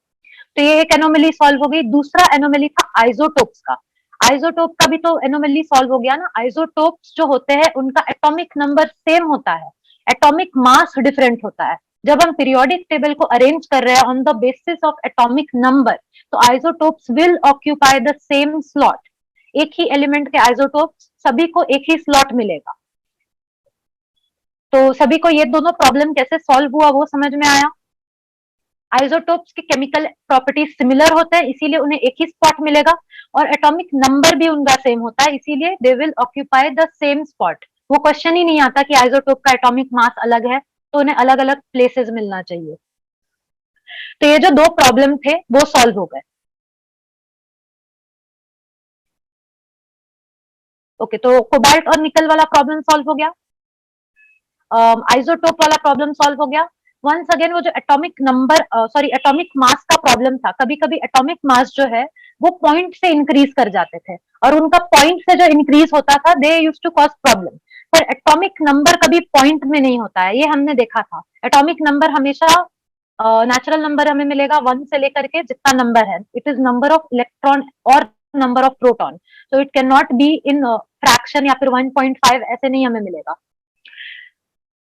तो ये एक एनोमली सॉल्व हो गई। दूसरा एनोमली था आइसोटोप्स का। आइसोटोप का भी तो एनोमली सॉल्व हो गया ना। आइसोटोप्स जो होते हैं उनका एटॉमिक नंबर सेम होता है, एटॉमिक मास डिफरेंट होता है। जब हम पीरियोडिक टेबल को अरेंज कर रहे हैं on the basis of atomic number, तो isotopes will occupy the same slot. एक ही एलिमेंट के आइसोटोप्स सभी को एक ही स्लॉट मिलेगा। तो सभी को ये दोनों प्रॉब्लम कैसे सॉल्व हुआ वो समझ में आया। आइसोटोप्स के केमिकल प्रॉपर्टीज सिमिलर होते हैं, इसीलिए उन्हें एक ही स्पॉट मिलेगा, और एटॉमिक नंबर भी उनका सेम होता है, इसीलिए they will occupy the same spot. वो क्वेश्चन ही नहीं आता कि आइसोटोप का एटॉमिक मास अलग है तो उन्हें अलग अलग प्लेसेस मिलना चाहिए। तो ये जो 2 प्रॉब्लम थे वो सॉल्व हो गए। ओके, तो कोबाल्ट और निकल वाला प्रॉब्लम सॉल्व हो गया। आइसोटोप वाला प्रॉब्लम सॉल्व हो गया। वंस अगेन वो जो एटॉमिक नंबर एटॉमिक मास का प्रॉब्लम था, कभी कभी एटॉमिक मास जो है वो पॉइंट से इंक्रीज कर जाते थे, और उनका पॉइंट से जो इंक्रीज होता था they use to cause problem. पर एटॉमिक नंबर कभी पॉइंट में नहीं होता है, ये हमने देखा था। एटॉमिक नंबर हमेशा नेचुरल नंबर हमें मिलेगा 1 से लेकर के जितना नंबर है, it is number of electron और number of proton, so it can not be in fraction या फिर 1.5, ऐसे नहीं हमें मिलेगा।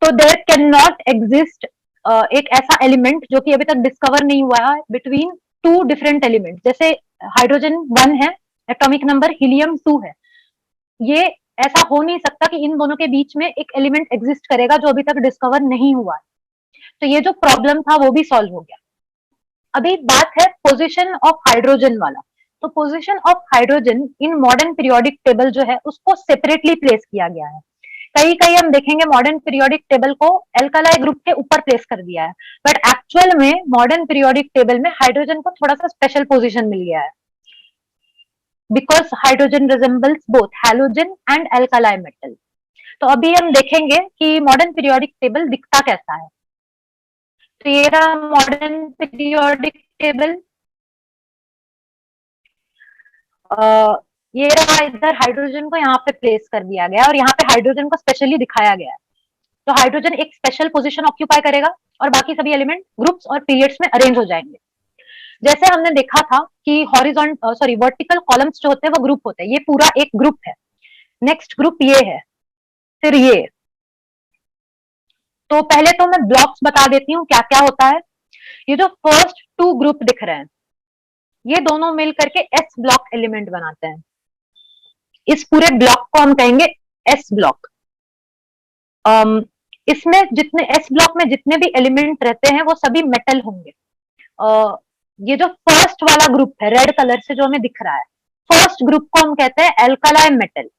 तो देयर कैन नॉट एग्जिस्ट एक ऐसा एलिमेंट जो कि अभी तक डिस्कवर नहीं हुआ है बिटवीन 2 डिफरेंट एलिमेंट। जैसे हाइड्रोजन 1 है, एटॉमिक नंबर हीलियम 2 है, ये ऐसा हो नहीं सकता कि इन दोनों के बीच में एक एलिमेंट एग्जिस्ट करेगा जो अभी तक डिस्कवर नहीं हुआ है। तो ये जो प्रॉब्लम था वो भी सॉल्व हो गया। अभी बात है पोजीशन ऑफ हाइड्रोजन वाला। तो position of hydrogen in modern periodic table जो है उसको सेपरेटली प्लेस किया गया है। कहीं कहीं हम देखेंगे मॉडर्न पीरियोडिक टेबल को एल्कालाई ग्रुप के ऊपर प्लेस कर दिया है, बट एक्चुअल में मॉडर्न पीरियोडिक टेबल में हाइड्रोजन को थोड़ा सा स्पेशल पोजीशन मिल गया है, because hydrogen resembles both halogen and alkali metal. तो अभी हम देखेंगे कि मॉडर्न पीरियोडिक टेबल दिखता कैसा है। तो ये रहा मॉडर्न पीरियोडिक टेबल। ये रहा, इधर हाइड्रोजन को यहाँ पे प्लेस कर दिया गया और यहाँ पे हाइड्रोजन को स्पेशली दिखाया गया है। तो हाइड्रोजन एक स्पेशल पोजीशन ऑक्यूपाई करेगा और बाकी सभी एलिमेंट ग्रुप्स और पीरियड्स में अरेंज हो जाएंगे। जैसे हमने देखा था कि वर्टिकल कॉलम्स जो होते हैं वो ग्रुप होते हैं, ये पूरा एक ग्रुप है। नेक्स्ट ग्रुप ये है, फिर ये। तो पहले तो मैं ब्लॉक्स बता देती हूँ क्या क्या होता है। ये जो फर्स्ट 2 ग्रुप दिख रहे हैं, ये दोनों मिल करके एस ब्लॉक एलिमेंट बनाते हैं। इस पूरे ब्लॉक को हम कहेंगे एस ब्लॉक। इसमें जितने एस ब्लॉक में जितने भी एलिमेंट रहते हैं वो सभी मेटल होंगे। ये जो फर्स्ट वाला ग्रुप है रेड कलर से जो हमें दिख रहा है, फर्स्ट ग्रुप को हम कहते हैं एल्कालाई मेटल,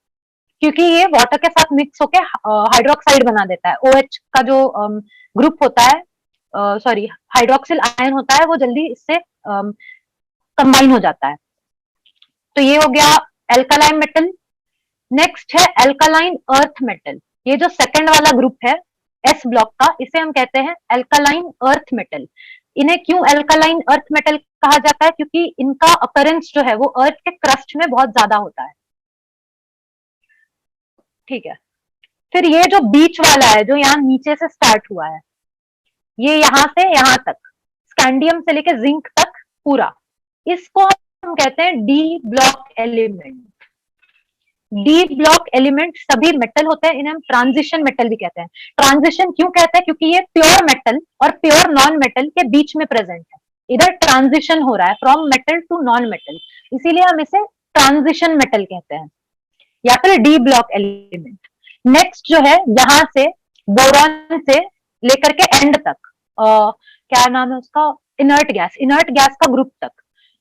क्योंकि ये वाटर के साथ मिक्स होके हाइड्रोक्साइड बना देता है। OH का जो ग्रुप होता है, हाइड्रोक्सिल आयन होता है, वो जल्दी इससे कंबाइन हो जाता है। तो ये हो गया एल्कालाइन मेटल। नेक्स्ट है एल्कालाइन अर्थ मेटल। ये जो सेकंड वाला ग्रुप है एस ब्लॉक का, इसे हम कहते हैं एल्कालाइन अर्थ मेटल। इन्हें क्यों एल्कालाइन अर्थ मेटल कहा जाता है? क्योंकि इनका अपरेंस जो है वो अर्थ के क्रस्ट में बहुत ज्यादा होता है। ठीक है, फिर ये जो बीच वाला है जो यहाँ नीचे से स्टार्ट हुआ है, ये यहाँ से यहाँ तक, स्कैंडियम से लेके जिंक तक पूरा, इसको हम कहते हैं D block element. D block element सभी मेटल होते हैं, इन्हें हम ट्रांजिशन मेटल भी कहते हैं। ट्रांजिशन क्यों कहते हैं? क्योंकि ये प्योर मेटल और प्योर नॉन मेटल के बीच में प्रेजेंट है। इधर ट्रांजिशन हो रहा है from metal to non metal, इसीलिए हम इसे ट्रांजिशन मेटल कहते हैं या फिर डी ब्लॉक एलिमेंट। नेक्स्ट जो है यहाँ से बोरॉन से लेकर के एंड तक, क्या नाम है उसका, इनर्ट गैस का ग्रुप तक।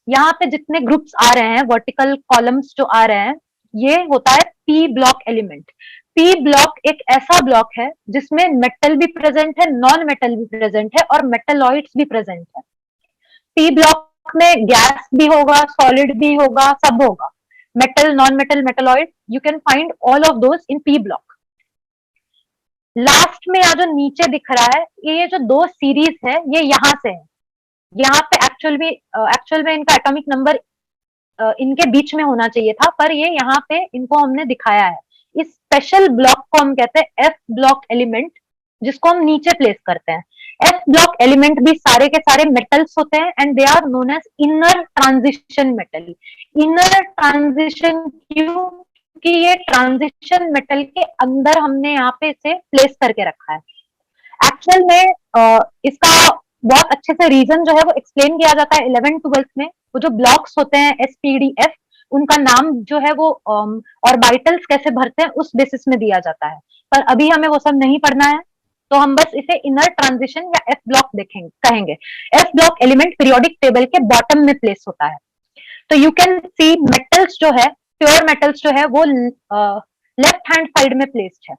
यहाँ पे जितने ग्रुप्स आ रहे हैं, वर्टिकल कॉलम्स जो आ रहे हैं, ये होता है P block element. P block एक ऐसा ब्लॉक है जिसमें मेटल भी प्रेजेंट है, नॉन मेटल भी प्रेजेंट है और मेटलॉइड्स भी प्रेजेंट है। पी ब्लॉक में गैस भी होगा, सॉलिड भी होगा, सब होगा। Metal, non metal, metalloid, you can find all of those in P block. Last में यहाँ जो नीचे दिख रहा है, ये जो दो सीरीज है, ये यहाँ से है। यहाँ पे एक्चुअल में इनका एटॉमिक नंबर इनके बीच में होना चाहिए था, पर ये यहाँ पे इनको हमने दिखाया है। इस स्पेशल ब्लॉक को हम कहते हैं एफ ब्लॉक एलिमेंट, जिसको हम नीचे प्लेस करते हैं। एफ ब्लॉक एलिमेंट भी सारे के सारे मेटल्स होते हैं and they are known as inner transition metal. Inner transition क्यों? कि ये ट्रांजिशन मेटल के अंदर हमने यहाँ पे इसे प्लेस करके रखा है। एक्चुअल में इसका बहुत अच्छे से रीजन जो है वो एक्सप्लेन किया जाता है 11th-12th में। वो जो ब्लॉक्स होते हैं एसपीडीएफ, उनका नाम जो है वो ऑर्बिटल्स कैसे भरते हैं उस बेसिस में दिया जाता है, पर अभी हमें वो सब नहीं पढ़ना है, तो हम बस इसे इनर ट्रांजिशन या एफ ब्लॉक देखेंगे कहेंगे। F block element periodic table के बॉटम में प्लेस होता है। तो यू कैन सी मेटल्स जो है, प्योर मेटल्स जो है वो लेफ्ट हैंड साइड में प्लेस्ड है।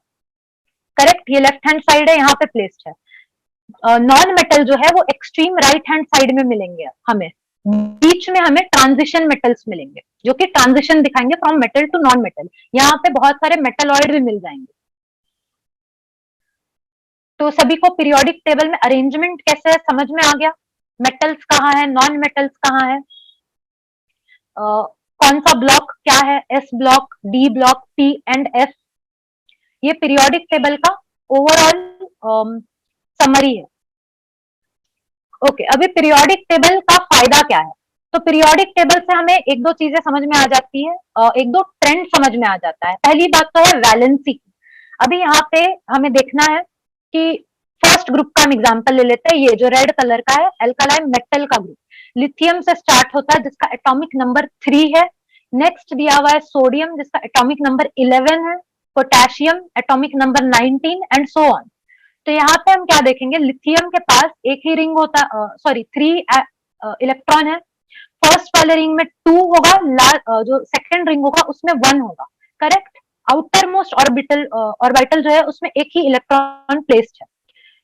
करेक्ट, ये लेफ्ट हैंड साइड है, यहाँ पे प्लेस्ड है। नॉन मेटल जो है वो एक्सट्रीम राइट हैंड साइड में मिलेंगे हमें। बीच में हमें ट्रांजिशन मेटल्स मिलेंगे जो कि ट्रांजिशन दिखाएंगे from metal to non metal. यहाँ पे बहुत सारे मेटलॉइड भी मिल जाएंगे। तो सभी को पीरियोडिक टेबल में अरेंजमेंट कैसे है समझ में आ गया। मेटल्स कहाँ है, नॉन मेटल्स कहाँ है, कौन सा ब्लॉक क्या है, S block, D block, P and F. ये पीरियोडिक टेबल का ओवरऑल समरी है। ओके, अभी पीरियोडिक टेबल का फायदा क्या है? तो पीरियोडिक टेबल से हमें एक दो चीजें समझ में आ जाती है, एक दो ट्रेंड समझ में आ जाता है। पहली बात तो है वैलेंसी। अभी यहाँ पे हमें देखना है कि फर्स्ट ग्रुप का हम एग्जांपल ले लेते हैं। ये जो रेड कलर का है, एल्कालाइन मेटल का ग्रुप, लिथियम से स्टार्ट होता है जिसका एटॉमिक नंबर 3 है। नेक्स्ट दिया हुआ है सोडियम जिसका एटॉमिक नंबर 11 है, potassium atomic number 19 and so on. तो यहाँ पे हम क्या देखेंगे, लिथियम के पास एक ही रिंग होता, सॉरी 3 इलेक्ट्रॉन है। फर्स्ट वाले रिंग में 2 होगा, जो सेकंड रिंग होगा उसमें 1 होगा। करेक्ट, आउटर मोस्ट ऑर्बिटल जो है उसमें एक ही इलेक्ट्रॉन प्लेस्ड है।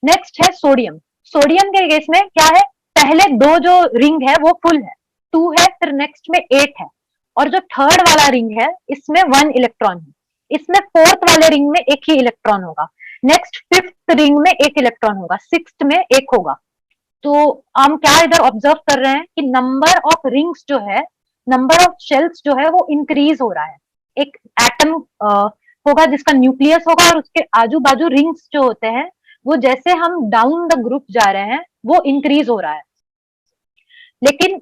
नेक्स्ट है सोडियम। सोडियम के केस में क्या है, पहले दो जो रिंग है वो फुल है, 2 है, फिर नेक्स्ट में 8 है, और जो थर्ड वाला रिंग है इसमें 1 इलेक्ट्रॉन है। इसमें फोर्थ वाले रिंग में एक ही इलेक्ट्रॉन होगा। नेक्स्ट फिफ्थ रिंग में एक इलेक्ट्रॉन होगा, सिक्स्थ में एक होगा। तो हम क्या इधर ऑब्जर्व कर रहे हैं कि नंबर ऑफ रिंग्स जो है, नंबर ऑफ शेल्स जो है वो इंक्रीज हो रहा है। एक एटम होगा जिसका न्यूक्लियस होगा और उसके आजू बाजू रिंग्स जो होते हैं वो जैसे हम डाउन द ग्रुप जा रहे हैं वो इंक्रीज हो रहा है। लेकिन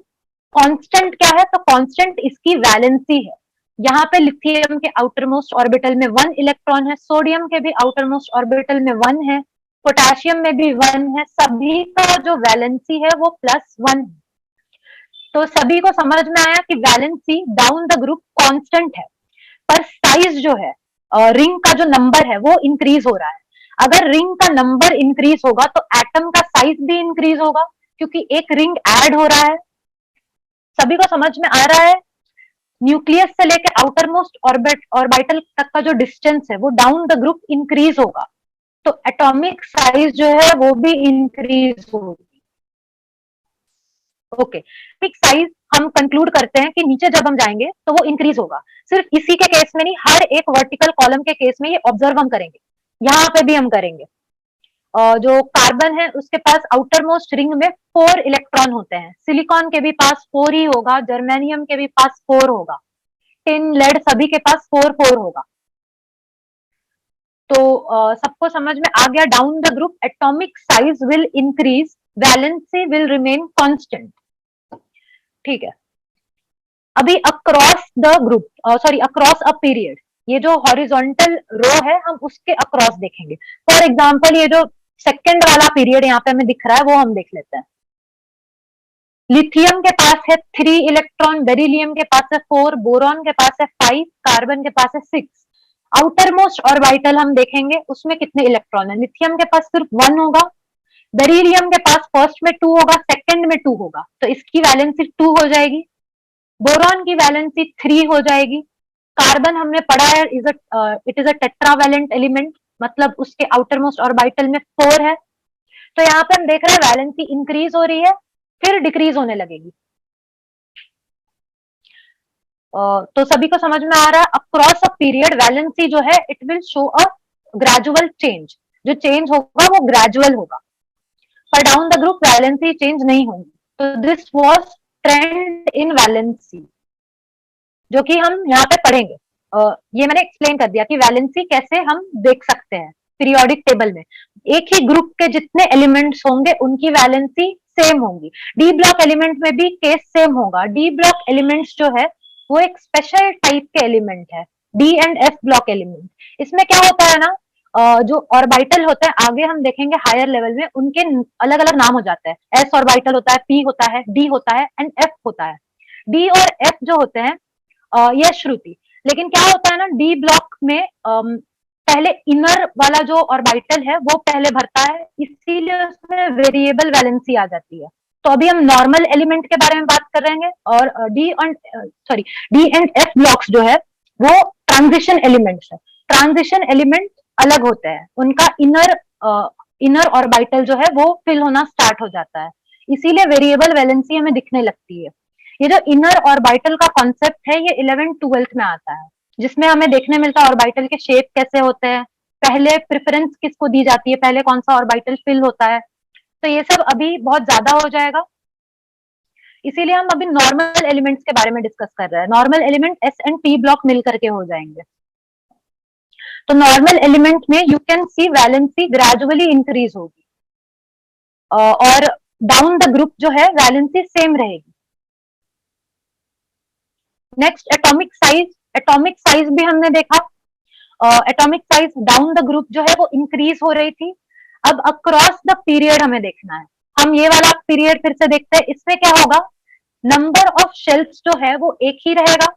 कांस्टेंट क्या है, तो कांस्टेंट इसकी वैलेंसी है। यहाँ पे लिथियम के आउटर मोस्ट ऑर्बिटल में 1 इलेक्ट्रॉन है, सोडियम के भी आउटर मोस्ट ऑर्बिटल में 1 है, पोटेशियम में भी 1 है। सभी का जो वैलेंसी है वो +1 है। तो सभी को समझ में आया कि valency down the group constant है, पर साइज जो है, रिंग का जो नंबर है वो इंक्रीज हो रहा है। अगर रिंग का नंबर इंक्रीज होगा तो एटम का साइज भी इंक्रीज होगा, क्योंकि एक रिंग ऐड हो रहा है। सभी को समझ में आ रहा है? न्यूक्लियस से लेकर आउटर मोस्ट ऑर्बिटल तक का जो डिस्टेंस है वो डाउन द ग्रुप इंक्रीज होगा, तो एटॉमिक साइज जो है वो भी इंक्रीज होगी। ओके, एटॉमिक साइज हम कंक्लूड करते हैं कि नीचे जब हम जाएंगे तो वो इंक्रीज होगा। सिर्फ इसी के केस में नहीं, हर एक वर्टिकल कॉलम के केस में ये ऑब्जर्व हम करेंगे, यहाँ पे भी हम करेंगे। जो कार्बन है उसके पास आउटर मोस्ट रिंग में 4 इलेक्ट्रॉन होते हैं, सिलिकॉन के भी पास 4 ही होगा, जर्मेनियम के भी पास 4 होगा, टिन, लेड सभी के पास 4 होगा। तो सबको समझ में आ गया, down the group atomic size will increase, valency will remain constant. ठीक है, अभी across the group, sorry across a period, ये जो हॉरिजॉन्टल रो है हम उसके अक्रॉस देखेंगे। फॉर एग्जांपल ये जो सेकंड वाला पीरियड यहाँ पे हमें दिख रहा है वो हम देख लेते हैं। लिथियम के पास है 3 इलेक्ट्रॉन, बेरिलियम के पास है 4, बोरॉन के पास है 5, कार्बन के पास है 6। आउटर मोस्ट ऑर्बिटल हम देखेंगे उसमें कितने इलेक्ट्रॉन है। लिथियम के पास सिर्फ 1 होगा, बेरिलियम के पास फर्स्ट में 2 होगा, सेकंड में 2 होगा, तो इसकी वैलेंसी 2 हो जाएगी। बोरॉन की वैलेंसी 3 हो जाएगी। कार्बन हमने पढ़ा है it is a tetravalent element, मतलब उसके आउटर मोस्ट ऑर्बिटल में 4 है। तो यहाँ पे हम देख रहे हैं वैलेंसी इंक्रीज हो रही है, फिर डिक्रीज होने लगेगी। तो सभी को समझ में आ रहा है, अक्रॉस अ पीरियड वैलेंसी जो है it will show a gradual change, जो चेंज होगा वो ग्रेजुअल होगा, पर down the group valency change नहीं होगी। तो this was trend in valency, जो कि हम यहाँ पे पढ़ेंगे। ये मैंने एक्सप्लेन कर दिया कि वैलेंसी कैसे हम देख सकते हैं पीरियोडिक टेबल में। एक ही ग्रुप के जितने एलिमेंट्स होंगे उनकी वैलेंसी सेम होंगी। डी ब्लॉक एलिमेंट में भी केस सेम होगा। डी ब्लॉक एलिमेंट्स जो है वो एक स्पेशल टाइप के एलिमेंट है, D and F block element. इसमें क्या होता है ना, जो ऑर्बिटल होते हैं आगे हम देखेंगे हायर लेवल में, उनके अलग अलग नाम हो जाते हैं। एस ऑर्बिटल होता है, पी होता है, डी होता है एंड एफ होता है। डी और एफ जो होते हैं यह श्रुति। लेकिन क्या होता है ना, डी ब्लॉक में पहले इनर वाला जो ऑर्बिटल है वो पहले भरता है, इसीलिए उसमें वेरिएबल वैलेंसी आ जाती है। तो अभी हम नॉर्मल एलिमेंट के बारे में बात कर रहे हैं, और डी एंड एफ ब्लॉक्स जो है वो ट्रांजिशन एलिमेंट्स है। ट्रांजिशन एलिमेंट अलग होते हैं, उनका इनर ऑर्बिटल जो है वो फिल होना स्टार्ट हो जाता है, इसीलिए वेरिएबल वैलेंसी हमें दिखने लगती है। ये जो इनर ऑर्बिटल का कॉन्सेप्ट है ये 11th-12th में आता है, जिसमें हमें देखने मिलता है ऑर्बिटल के शेप कैसे होते हैं, पहले प्रेफरेंस किसको दी जाती है, पहले कौन सा ऑर्बिटल फिल होता है। तो ये सब अभी बहुत ज्यादा हो जाएगा, इसीलिए हम अभी नॉर्मल एलिमेंट्स के बारे में डिस्कस कर रहे हैं। Normal element S and P block मिल करके हो जाएंगे। तो नॉर्मल एलिमेंट में you can see valency gradually increase होगी, और डाउन द ग्रुप जो है वैलेंसी सेम रहेगी। Next atomic size. Atomic size भी हमने देखा, atomic size down the group जो है वो इंक्रीज हो रही थी। अब अक्रॉस द पीरियड हमें देखना है, हम ये वाला पीरियड फिर से देखते हैं। इसमें क्या होगा, नंबर ऑफ शेल्स जो है वो एक ही रहेगा।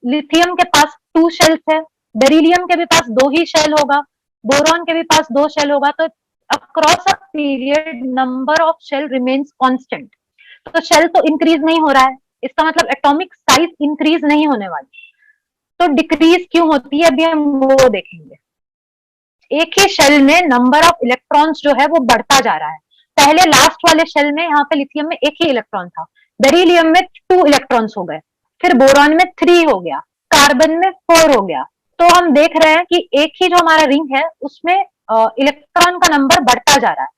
लिथियम के पास 2 शेल्स है, बेरिलियम के भी पास 2 ही शेल होगा, बोरॉन के भी पास 2 शेल होगा। तो across a period number of shell remains constant. तो शेल तो इंक्रीज नहीं हो रहा है, इसका मतलब एटॉमिक साइज इंक्रीज नहीं होने वाली। तो डिक्रीज क्यों होती है अभी हम वो देखेंगे। एक ही शेल में नंबर ऑफ इलेक्ट्रॉन्स जो है वो बढ़ता जा रहा है। पहले लास्ट वाले शेल में यहाँ पे लिथियम में एक ही इलेक्ट्रॉन था, बेरिलियम में 2 इलेक्ट्रॉन्स हो गए, फिर बोरॉन में 3 हो गया, कार्बन में 4 हो गया। तो हम देख रहे हैं कि एक ही जो हमारा रिंग है उसमें इलेक्ट्रॉन का नंबर बढ़ता जा रहा है।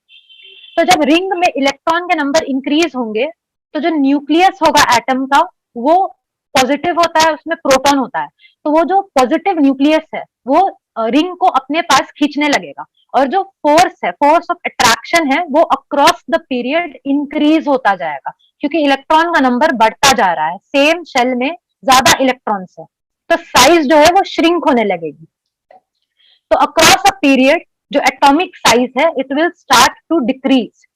तो जब रिंग में इलेक्ट्रॉन के नंबर इंक्रीज होंगे तो जो न्यूक्लियस होगा एटम का वो पॉजिटिव होता है, उसमें प्रोटॉन होता है। तो वो जो पॉजिटिव न्यूक्लियस है वो रिंग को अपने पास खींचने लगेगा, और जो फोर्स है, फोर्स ऑफ अट्रैक्शन है, वो अक्रॉस द पीरियड इंक्रीज होता जाएगा, क्योंकि इलेक्ट्रॉन का नंबर बढ़ता जा रहा है, सेम शेल में ज्यादा इलेक्ट्रॉन्स है, तो साइज जो है वो श्रिंक होने लगेगी। तो अक्रॉस अ पीरियड जो एटॉमिक साइज है it will start to decrease,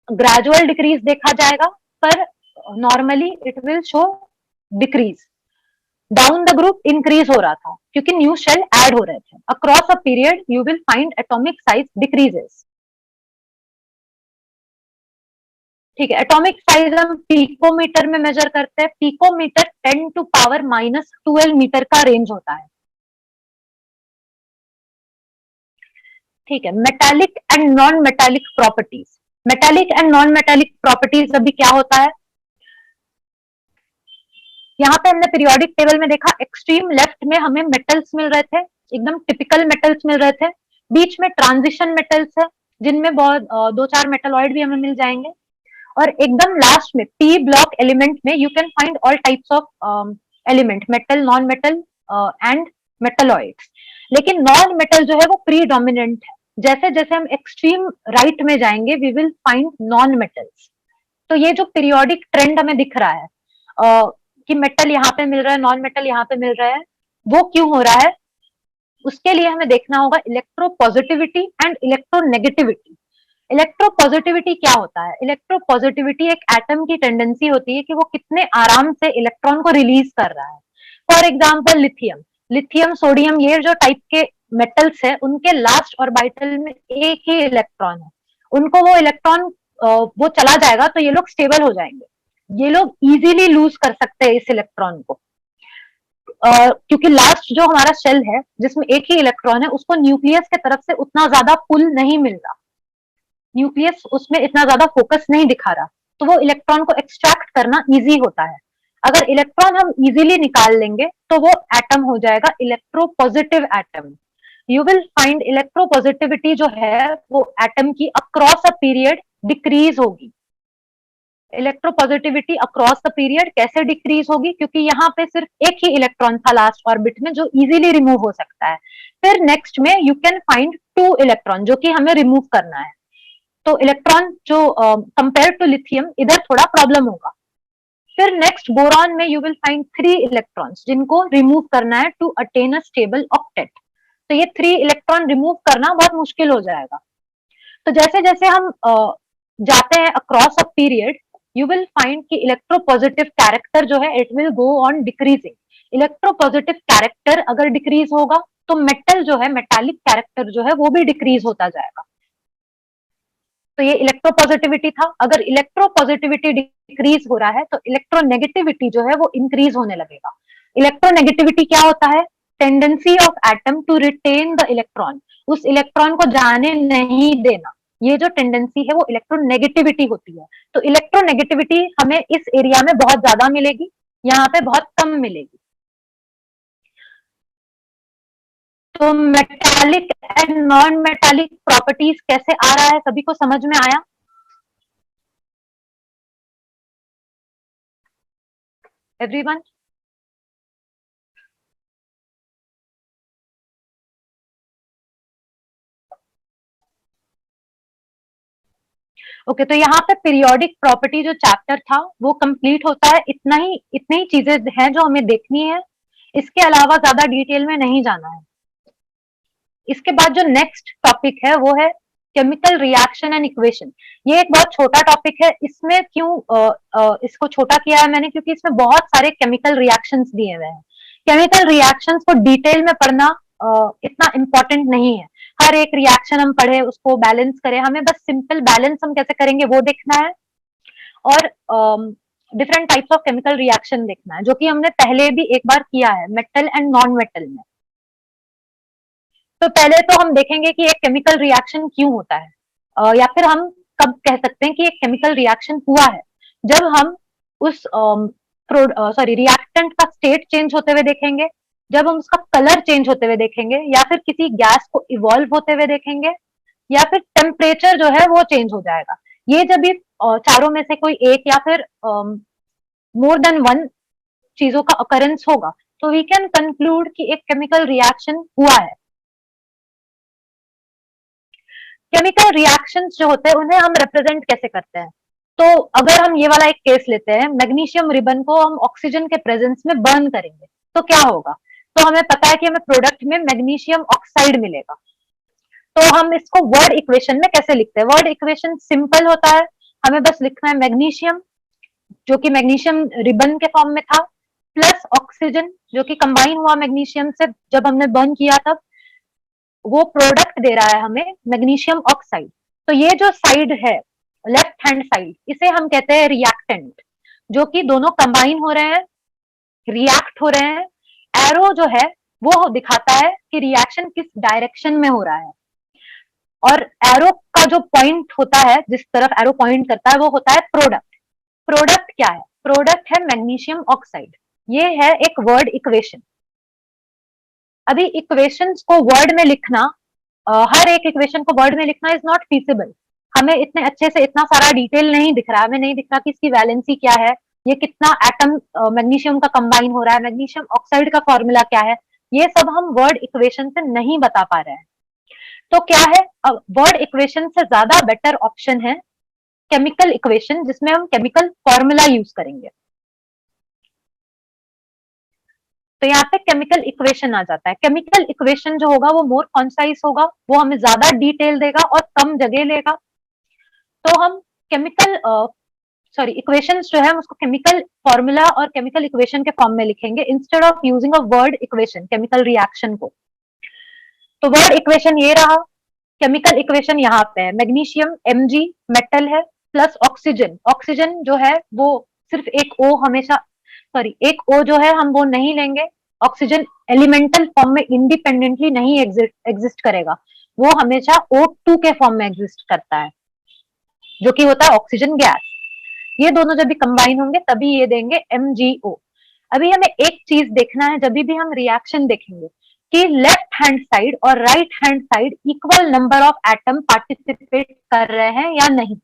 gradual decrease देखा जाएगा, पर normally it will show decrease. Down the group increase हो रहा था क्योंकि न्यू शेल ऐड हो रहे थे। Across a period you will find atomic size decreases. ठीक है, एटॉमिक साइज हम पिकोमीटर में मेजर करते हैं। पिकोमीटर 10⁻⁻12 मीटर का रेंज होता है। ठीक है, metallic and non metallic properties. Metallic and non metallic properties अभी क्या होता है, यहाँ पे हमने पीरियोडिक टेबल में देखा एक्सट्रीम लेफ्ट में हमें मेटल्स मिल रहे थे, एकदम टिपिकल मेटल्स मिल रहे थे। बीच में ट्रांजिशन मेटल्स है जिनमें बहुत 2-4 मेटलॉइड भी हमें मिल जाएंगे, और एकदम लास्ट में पी ब्लॉक एलिमेंट में you can find all types of element, metal, non metal and metalloids. लेकिन नॉन मेटल जो है वो प्री डोमिनेंट है, जैसे जैसे हम एक्सट्रीम राइट में जाएंगे we will find non metals. तो ये जो पीरियोडिक ट्रेंड हमें दिख रहा है कि मेटल यहाँ पे मिल रहा है, नॉन मेटल यहाँ पे मिल रहा है, वो क्यों हो रहा है, उसके लिए हमें देखना होगा इलेक्ट्रोपॉजिटिविटी एंड इलेक्ट्रोनेगेटिविटी। इलेक्ट्रोपॉजिटिविटी क्या होता है, इलेक्ट्रोपॉजिटिविटी एक एटम की टेंडेंसी होती है कि वो कितने आराम से इलेक्ट्रॉन को रिलीज कर रहा है। For example lithium, lithium, sodium, ये जो टाइप के मेटल्स है उनके लास्ट ऑर्बिटल में एक ही इलेक्ट्रॉन है, उनको वो इलेक्ट्रॉन वो चला जाएगा तो ये लोग स्टेबल हो जाएंगे, ये लोग इजीली लूज कर सकते हैं इस इलेक्ट्रॉन को, क्योंकि लास्ट जो हमारा शेल है जिसमें एक ही इलेक्ट्रॉन है उसको न्यूक्लियस के तरफ से उतना ज्यादा पुल नहीं मिल रहा, न्यूक्लियस उसमें इतना ज्यादा फोकस नहीं दिखा रहा, तो वो इलेक्ट्रॉन को एक्सट्रैक्ट करना इजी होता है। अगर इलेक्ट्रॉन हम इजीली निकाल लेंगे तो वो एटम हो जाएगा electropositive atom. You will find electropositivity जो है वो एटम की अक्रॉस अ पीरियड डिक्रीज होगी। इलेक्ट्रोपॉजिटिविटी अक्रॉस द पीरियड कैसे डिक्रीज होगी, क्योंकि यहाँ पे सिर्फ एक ही इलेक्ट्रॉन था लास्ट ऑर्बिट में जो इजीली रिमूव हो सकता है। फिर नेक्स्ट में यू कैन फाइंड 2 इलेक्ट्रॉन जो कि हमें रिमूव करना है, तो इलेक्ट्रॉन जो कंपेयर टू लिथियम इधर थोड़ा प्रॉब्लम होगा। फिर नेक्स्ट बोरॉन में यू विल फाइंड 3 इलेक्ट्रॉन्स जिनको रिमूव करना है to attain a stable octet, तो ये 3 इलेक्ट्रॉन रिमूव करना बहुत मुश्किल हो जाएगा। तो जैसे जैसे हम जाते हैं across a period you will find कि इलेक्ट्रोपॉजिटिव कैरेक्टर जो है it will go on decreasing. Electropositive character अगर डिक्रीज होगा तो मेटल जो है, मेटालिक कैरेक्टर जो है वो भी डिक्रीज होता जाएगा। तो ये इलेक्ट्रोपॉजिटिविटी था। अगर इलेक्ट्रोपॉजिटिविटी डिक्रीज हो रहा है तो इलेक्ट्रोनेगेटिविटी जो है वो इंक्रीज होने लगेगा। इलेक्ट्रोनेगेटिविटी क्या होता है? Tendency of atom to retain the electron, उस इलेक्ट्रॉन को जाने नहीं देना, ये जो टेंडेंसी है वो इलेक्ट्रोनेगेटिविटी होती है। तो इलेक्ट्रोनेगेटिविटी हमें इस एरिया में बहुत ज्यादा मिलेगी, यहाँ पे बहुत कम मिलेगी। तो metallic and non metallic properties कैसे आ रहा है सभी को समझ में आया? एवरीवन? ओके, तो यहाँ पे पीरियोडिक प्रॉपर्टी जो चैप्टर था वो कंप्लीट होता है। इतनी ही चीजें हैं जो हमें देखनी है, इसके अलावा ज्यादा डिटेल में नहीं जाना है। इसके बाद जो नेक्स्ट टॉपिक है वो है केमिकल रिएक्शन एंड इक्वेशन। ये एक बहुत छोटा टॉपिक है। इसमें इसको छोटा किया है मैंने क्योंकि इसमें बहुत सारे केमिकल रिएक्शंस दिए हुए हैं। केमिकल रिएक्शंस को डिटेल में पढ़ना इतना इम्पोर्टेंट नहीं है। हर एक रिएक्शन हम पढ़े, उसको बैलेंस करें, हमें बस सिंपल बैलेंस हम कैसे करेंगे वो देखना है, और different types of chemical reaction देखना है, जो कि हमने पहले भी एक बार किया है मेटल एंड नॉन मेटल में। तो पहले तो हम देखेंगे कि एक केमिकल रिएक्शन क्यों होता है, या फिर हम कब कह सकते हैं कि एक केमिकल रिएक्शन हुआ है। जब हम उस रिएक्टेंट का स्टेट चेंज होते हुए देखेंगे, जब हम उसका कलर चेंज होते हुए देखेंगे, या फिर किसी गैस को इवॉल्व होते हुए देखेंगे, या फिर टेम्परेचर जो है वो चेंज हो जाएगा। ये जब भी चारों में से कोई एक या फिर मोर देन वन चीजों का अकरेंस होगा तो वी कैन कंक्लूड कि एक केमिकल रिएक्शन हुआ है। केमिकल रिएक्शंस जो होते हैं उन्हें हम रिप्रेजेंट कैसे करते हैं? तो अगर हम ये वाला एक केस लेते हैं, मैग्नीशियम रिबन को हम ऑक्सीजन के प्रेजेंस में बर्न करेंगे तो क्या होगा? तो हमें पता है कि हमें प्रोडक्ट में मैग्नीशियम ऑक्साइड मिलेगा। तो हम इसको वर्ड इक्वेशन में कैसे लिखते हैं? वर्ड इक्वेशन सिंपल होता है, हमें बस लिखना है मैग्नीशियम जो कि मैग्नीशियम रिबन के फॉर्म में था, प्लस ऑक्सीजन जो कि कंबाइन हुआ मैग्नीशियम से जब हमने बर्न किया तब, वो प्रोडक्ट दे रहा है हमें मैग्नीशियम ऑक्साइड। तो ये जो साइड है लेफ्ट हैंड साइड, इसे हम कहते हैं रिएक्टेंट, जो कि दोनों कंबाइन हो रहे हैं, रिएक्ट हो रहे हैं। एरो जो है वो दिखाता है कि रिएक्शन किस डायरेक्शन में हो रहा है, और एरो का जो पॉइंट होता है, जिस तरफ एरो पॉइंट करता है, वो होता है प्रोडक्ट। प्रोडक्ट क्या है? प्रोडक्ट है मैग्नीशियम ऑक्साइड। ये है एक वर्ड इक्वेशन। अभी इक्वेशंस को वर्ड में लिखना, हर एक इक्वेशन को वर्ड में लिखना इज नॉट फीसिबल। हमें इतने अच्छे से इतना सारा डिटेल नहीं दिख रहा है, हमें नहीं दिख रहा कि इसकी वैलेंसी क्या है, ये कितना एटम मैग्नीशियम का कंबाइन हो रहा है, मैग्नीशियम ऑक्साइड का फॉर्मूला क्या है, ये सब हम वर्ड इक्वेशन से नहीं बता पा रहे हैं। तो क्या है, वर्ड इक्वेशन से ज्यादा बेटर ऑप्शन है केमिकल इक्वेशन, जिसमें हम केमिकल फॉर्मूला यूज करेंगे। तो यहाँ पे केमिकल इक्वेशन आ जाता है। केमिकल इक्वेशन जो होगा वो मोर कॉन्साइज होगा, वो हमें ज्यादा डिटेल देगा और कम जगह लेगा। तो हम केमिकल इक्वेशंस जो है हम उसको केमिकल फॉर्मूला और केमिकल इक्वेशन के फॉर्म में लिखेंगे instead of using a word equation chemical reaction को। तो वर्ड इक्वेशन ये रहा केमिकल इक्वेशन यहाँ पे है, मैग्नीशियम Mg मेटल है प्लस ऑक्सीजन, ऑक्सीजन जो है वो सिर्फ एक O हमेशा, सॉरी एक O जो है हम वो नहीं लेंगे, ऑक्सीजन एलिमेंटल फॉर्म में इंडिपेंडेंटली नहीं एग्जिस्ट करेगा, वो हमेशा O2 के फॉर्म में एग्जिस्ट करता है, जो कि होता है ऑक्सीजन गैस। ये दोनों जब भी कंबाइन होंगे तभी ये देंगे MgO। अभी हमें एक चीज देखना है, जब भी हम रिएक्शन देखेंगे कि लेफ्ट हैंड साइड और right hand side equal number of atom participate कर रहे हैं या नहीं,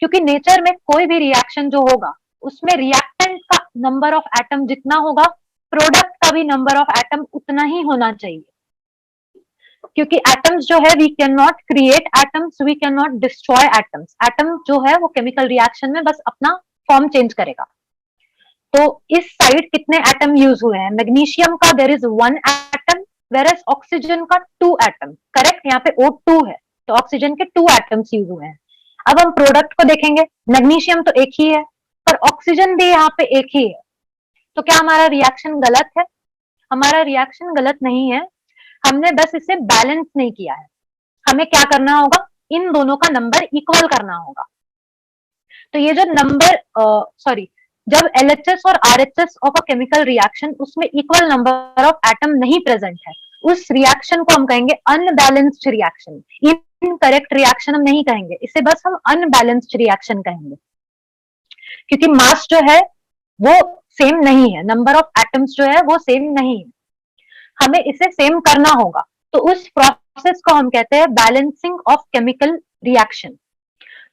क्योंकि नेचर में कोई भी रिएक्शन जो होगा उसमें रिएक्टेंट का नंबर ऑफ एटम जितना होगा, प्रोडक्ट का भी नंबर ऑफ एटम उतना ही होना चाहिए, क्योंकि एटम्स जो है we can not create atoms, we can not destroy atoms, atom जो है वो केमिकल रिएक्शन में बस अपना फॉर्म चेंज करेगा। तो इस साइड कितने एटम यूज हुए हैं, मैग्नीशियम का there is 1 atom, whereas oxygen का 2 एटम, करेक्ट, यहाँ पे O2 है तो ऑक्सीजन के 2 एटम्स यूज हुए हैं। अब हम प्रोडक्ट को देखेंगे, मैग्नीशियम तो एक ही है पर ऑक्सीजन भी यहाँ पे एक ही है, तो क्या हमारा रिएक्शन गलत है? हमारा रिएक्शन गलत नहीं है, हमने बस इसे बैलेंस नहीं किया है। हमें क्या करना होगा, इन दोनों का नंबर इक्वल करना होगा। तो ये जो नंबर सॉरी जब LHS और RHS of a chemical reaction उसमें इक्वल नंबर ऑफ एटम नहीं प्रेजेंट है, उस रिएक्शन को हम कहेंगे अनबैलेंस्ड रिएक्शन। इनकरेक्ट रिएक्शन हम नहीं कहेंगे, इसे बस हम अनबैलेंस्ड रिएक्शन कहेंगे, क्योंकि मास जो है वो सेम नहीं है, नंबर ऑफ एटम्स जो है वो सेम नहीं है, हमें इसे सेम करना होगा। तो उस प्रोसेस को हम कहते हैं बैलेंसिंग ऑफ केमिकल रिएक्शन।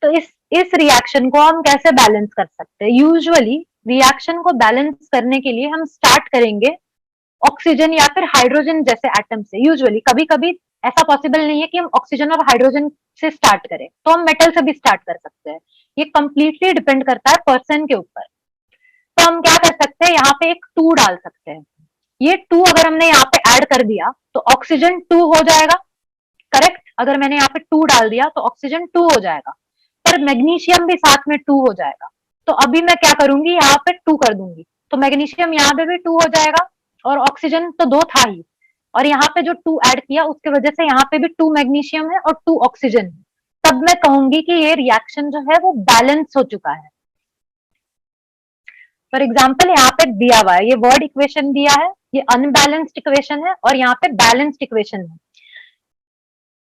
तो इस रिएक्शन को हम कैसे बैलेंस कर सकते हैं? यूजुअली रिएक्शन को बैलेंस करने के लिए हम स्टार्ट करेंगे ऑक्सीजन या फिर हाइड्रोजन जैसे एटम से। यूजुअली, कभी कभी ऐसा पॉसिबल नहीं है कि हम ऑक्सीजन और हाइड्रोजन से स्टार्ट करें, तो हम मेटल से भी स्टार्ट कर सकते हैं, ये कंप्लीटली डिपेंड करता है पर्सन के ऊपर। तो हम क्या कर सकते हैं, यहाँ पे एक 2 डाल सकते हैं, ये 2 अगर हमने यहाँ पे ऐड कर दिया तो ऑक्सीजन 2 हो जाएगा, करेक्ट। अगर मैंने यहाँ पे 2 डाल दिया तो ऑक्सीजन 2 हो जाएगा, पर मैग्नीशियम भी साथ में 2 हो जाएगा। तो अभी मैं क्या करूंगी, यहाँ पे 2 कर दूंगी, तो मैग्नीशियम यहाँ पे भी 2 हो जाएगा, और ऑक्सीजन तो 2 था ही, और यहाँ पे जो 2 ऐड किया उसके वजह से यहाँ पे भी 2 मैग्नीशियम है और 2 ऑक्सीजन है। तब मैं कहूंगी कि ये रिएक्शन जो है वो बैलेंस हो चुका है। फॉर एग्जाम्पल यहाँ पे दिया हुआ है, ये वर्ड इक्वेशन दिया है, ये अनबैलेंस्ड इक्वेशन है और यहाँ पे बैलेंस्ड इक्वेशन है।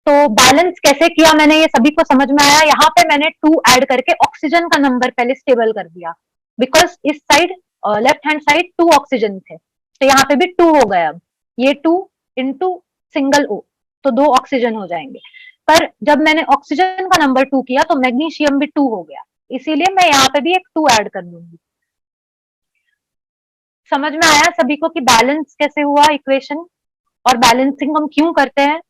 तो बैलेंस कैसे किया मैंने, ये सभी को समझ में आया? यहाँ पे मैंने 2 ऐड करके ऑक्सीजन का नंबर पहले स्टेबल कर दिया, बिकॉज इस side left hand side 2 oxygen थे, तो यहाँ पे भी 2 हो गया। अब ये 2 इंटू सिंगल O, तो 2 ऑक्सीजन हो जाएंगे। पर जब मैंने ऑक्सीजन का नंबर 2 किया तो मैग्नीशियम भी 2 हो गया, इसीलिए मैं यहाँ पे भी एक 2 ऐड कर दूंगी। समझ में आया सभी को कि बैलेंस कैसे हुआ इक्वेशन, और बैलेंसिंग हम क्यों करते हैं?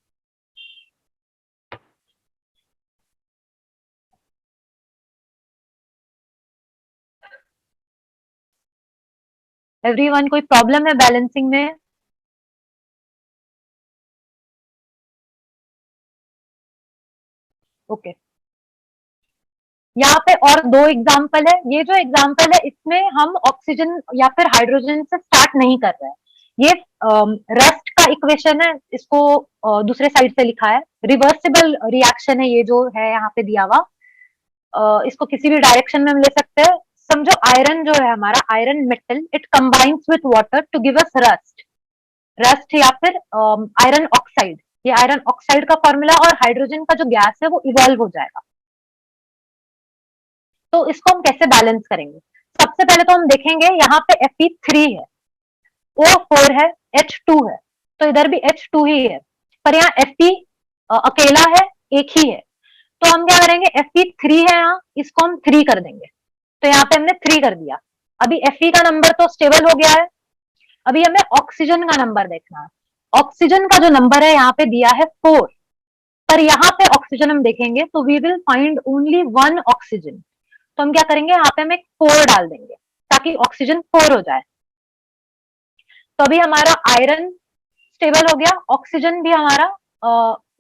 एवरीवन, कोई प्रॉब्लम है बैलेंसिंग में? Okay okay. यहाँ पे और 2 एग्जाम्पल है, ये जो एग्जाम्पल है इसमें हम ऑक्सीजन या फिर हाइड्रोजन से स्टार्ट नहीं कर रहे हैं। ये रस्ट का इक्वेशन है, इसको दूसरे साइड से लिखा है, रिवर्सिबल रिएक्शन है ये जो है यहाँ पे दिया हुआ, इसको किसी भी डायरेक्शन में हम ले सकते हैं। समझो आयरन जो है हमारा, iron metal, it combines with water to give us rust, rust या फिर आयरन ऑक्साइड, ये आयरन ऑक्साइड का फॉर्मूला, और हाइड्रोजन का जो गैस है वो इवॉल्व हो जाएगा। तो इसको हम कैसे बैलेंस करेंगे? सबसे पहले तो हम देखेंगे यहाँ पे Fe3 है, O4 है, H2 है, तो इधर भी H2 ही है, पर यहाँ Fe अकेला है, एक ही है, तो हम क्या करेंगे, Fe3 है यहाँ, इसको हम 3 कर देंगे, तो यहाँ पे हमने 3 कर दिया। अभी Fe का नंबर तो स्टेबल हो गया है, अभी हमें ऑक्सीजन का नंबर देखना है। ऑक्सीजन का जो नंबर है यहाँ पे दिया है 4, पर यहाँ पे ऑक्सीजन हम देखेंगे तो we will find only 1 oxygen, तो हम क्या करेंगे, यहाँ पे हम एक 4 डाल देंगे ताकि ऑक्सीजन 4 हो जाए। तो अभी हमारा आयरन स्टेबल हो गया, ऑक्सीजन भी हमारा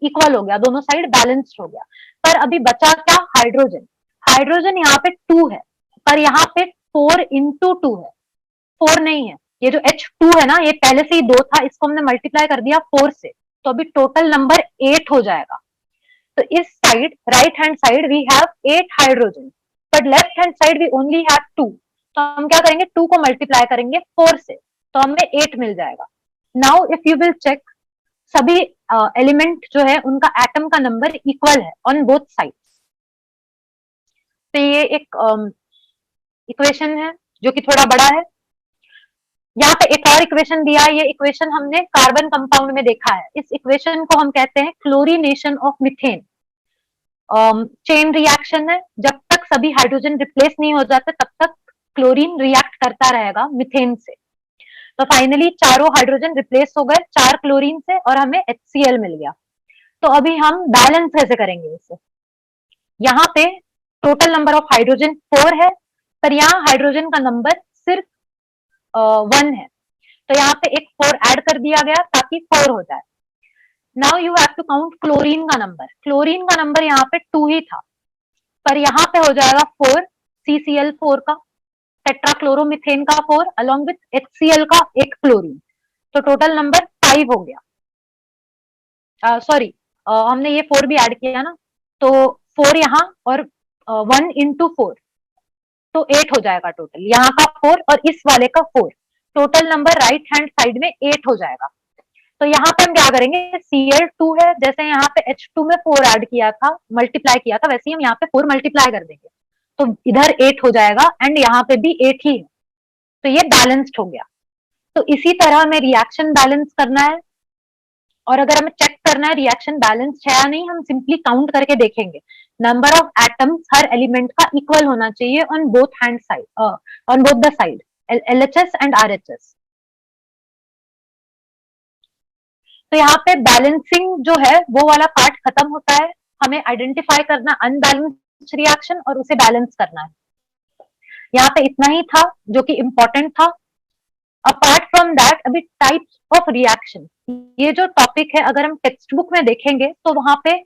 इक्वल हो गया, दोनों साइड बैलेंस्ड हो गया। पर अभी बचा क्या, हाइड्रोजन। हाइड्रोजन यहाँ पे 2 है, पर यहाँ पे 4 इंटू 2 है, 4 नहीं है। ये जो H2 है ना, ये पहले से ही 2 था, इसको हमने मल्टीप्लाई कर दिया 4 से, तो अभी टोटल नंबर 8 हो जाएगा। तो इस side right hand side we have 8 hydrogen, but left hand side we only have 2, तो हम क्या करेंगे 2 को मल्टीप्लाई करेंगे 4 से, तो हमें 8 मिल जाएगा। Now if you will check, सभी एलिमेंट जो है उनका एटम का नंबर इक्वल है ऑन बोथ साइड्स। तो ये एक इक्वेशन है जो कि थोड़ा बड़ा है। यहाँ पे एक और इक्वेशन दिया है, ये इक्वेशन हमने कार्बन कंपाउंड में देखा है। इस इक्वेशन को हम कहते हैं chlorination of methane. Chain reaction है, जब तक सभी हाइड्रोजन रिप्लेस नहीं हो जाते तब तक क्लोरीन रिएक्ट करता रहेगा मीथेन से। तो फाइनली चारों हाइड्रोजन रिप्लेस हो गए 4 क्लोरीन से और हमें HCl मिल गया। तो अभी हम बैलेंस कैसे करेंगे इसे? यहाँ पे टोटल नंबर ऑफ हाइड्रोजन 4 है, पर यहाँ हाइड्रोजन का नंबर सिर्फ 1 है, तो यहाँ पे एक 4 ऐड कर दिया गया ताकि 4 हो जाए। Now you have to count chlorine का नंबर। क्लोरीन का नंबर यहाँ पे 2 ही था, पर यहाँ पे हो जाएगा 4, CCl4 का, टेट्राक्लोरोमीथेन का 4 अलॉन्ग विथ HCl का एक क्लोरीन, तो टोटल नंबर 5 हो गया। सॉरी, हमने ये 4 भी ऐड किया ना, तो 4 यहाँ और 1 into 4, तो 8 हो जाएगा टोटल। यहाँ का 4 और इस वाले का 4, total number right hand side में 8 हो जाएगा। तो यहाँ पे हम क्या करेंगे, Cl2 है, जैसे यहाँ पे H2 में 4 ऐड किया था, मल्टीप्लाई किया था, वैसे ही हम यहाँ पे 4 मल्टीप्लाई कर देंगे, तो इधर 8 हो जाएगा एंड यहाँ पे भी 8 ही है, तो ये बैलेंस्ड हो गया। तो इसी तरह हमें रिएक्शन बैलेंस करना है, और अगर हमें चेक करना है रिएक्शन बैलेंस है या नहीं, हम सिंपली काउंट करके देखेंगे। Number of atoms her element का इक्वल होना चाहिए on both hand side, on both the side, LHS and RHS। तो यहाँ पे बैलेंसिंग जो है वो वाला पार्ट खत्म होता है, हमें आइडेंटिफाई करना अनबैलेंस्ड रिएक्शन और उसे बैलेंस करना है। यहाँ पे इतना ही था जो कि इम्पोर्टेंट था। अपार्ट फ्रॉम दैट, अभी टाइप्स ऑफ रिएक्शन, ये जो टॉपिक है अगर हम टेक्स्ट बुक में देखेंगे तो वहां पे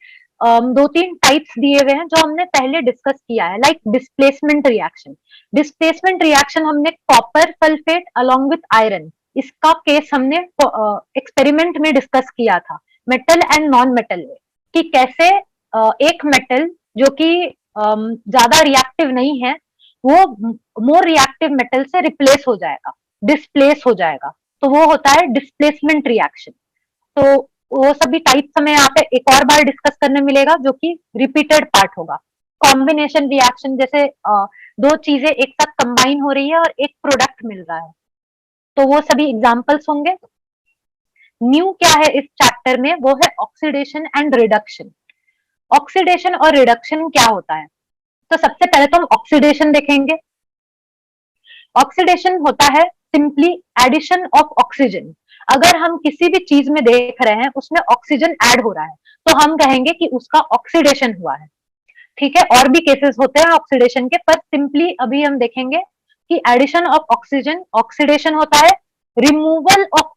2-3 टाइप्स दिए हुए हैं जो हमने पहले डिस्कस किया है, like displacement reaction. Displacement reaction हमने copper sulphate along with iron, इसका केस हमने एक्सपेरिमेंट में डिस्कस किया था, मेटल एंड नॉन मेटल में, कि कैसे एक मेटल जो कि ज्यादा रिएक्टिव नहीं है वो मोर रिएक्टिव मेटल से रिप्लेस हो जाएगा, डिस्प्लेस हो जाएगा, तो वो होता है डिस्प्लेसमेंट रिएक्शन। तो वो सभी टाइप्स हमें यहाँ पे एक और बार डिस्कस करने मिलेगा जो कि रिपीटेड पार्ट होगा। कॉम्बिनेशन रिएक्शन, जैसे दो चीजें एक साथ कंबाइन हो रही है और एक प्रोडक्ट मिल रहा है, तो वो सभी एग्जांपल्स होंगे। न्यू क्या है इस चैप्टर में, वो है ऑक्सीडेशन एंड रिडक्शन। ऑक्सीडेशन और रिडक्शन क्या होता है, तो सबसे पहले तो हम ऑक्सीडेशन देखेंगे। ऑक्सीडेशन होता है सिंपली एडिशन ऑफ ऑक्सीजन। अगर हम किसी भी चीज में देख रहे हैं उसमें ऑक्सीजन ऐड हो रहा है तो हम कहेंगे कि उसका ऑक्सीडेशन हुआ है। ठीक है, और भी केसेस होते हैं ऑक्सीडेशन के, पर सिंपली अभी हम देखेंगे कि एडिशन ऑफ ऑक्सीजन ऑक्सीडेशन होता है, रिमूवल ऑफ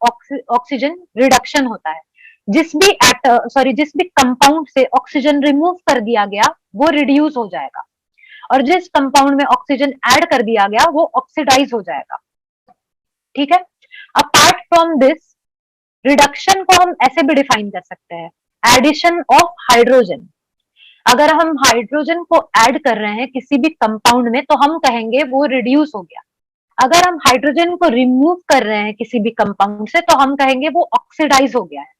ऑक्सीजन रिडक्शन होता है। जिस भी कंपाउंड से ऑक्सीजन रिमूव कर दिया गया वो रिड्यूस हो जाएगा, और जिस कंपाउंड में ऑक्सीजन ऐड कर दिया गया वो ऑक्सीडाइज हो जाएगा। ठीक है, अपार्ट फ्रॉम दिस, रिडक्शन को हम ऐसे भी डिफाइन कर सकते हैं, एडिशन ऑफ हाइड्रोजन। अगर हम हाइड्रोजन को ऐड कर रहे हैं किसी भी कंपाउंड में तो हम कहेंगे वो रिड्यूस हो गया। अगर हम हाइड्रोजन को रिमूव कर रहे हैं किसी भी कंपाउंड से तो हम कहेंगे वो ऑक्सीडाइज हो गया है।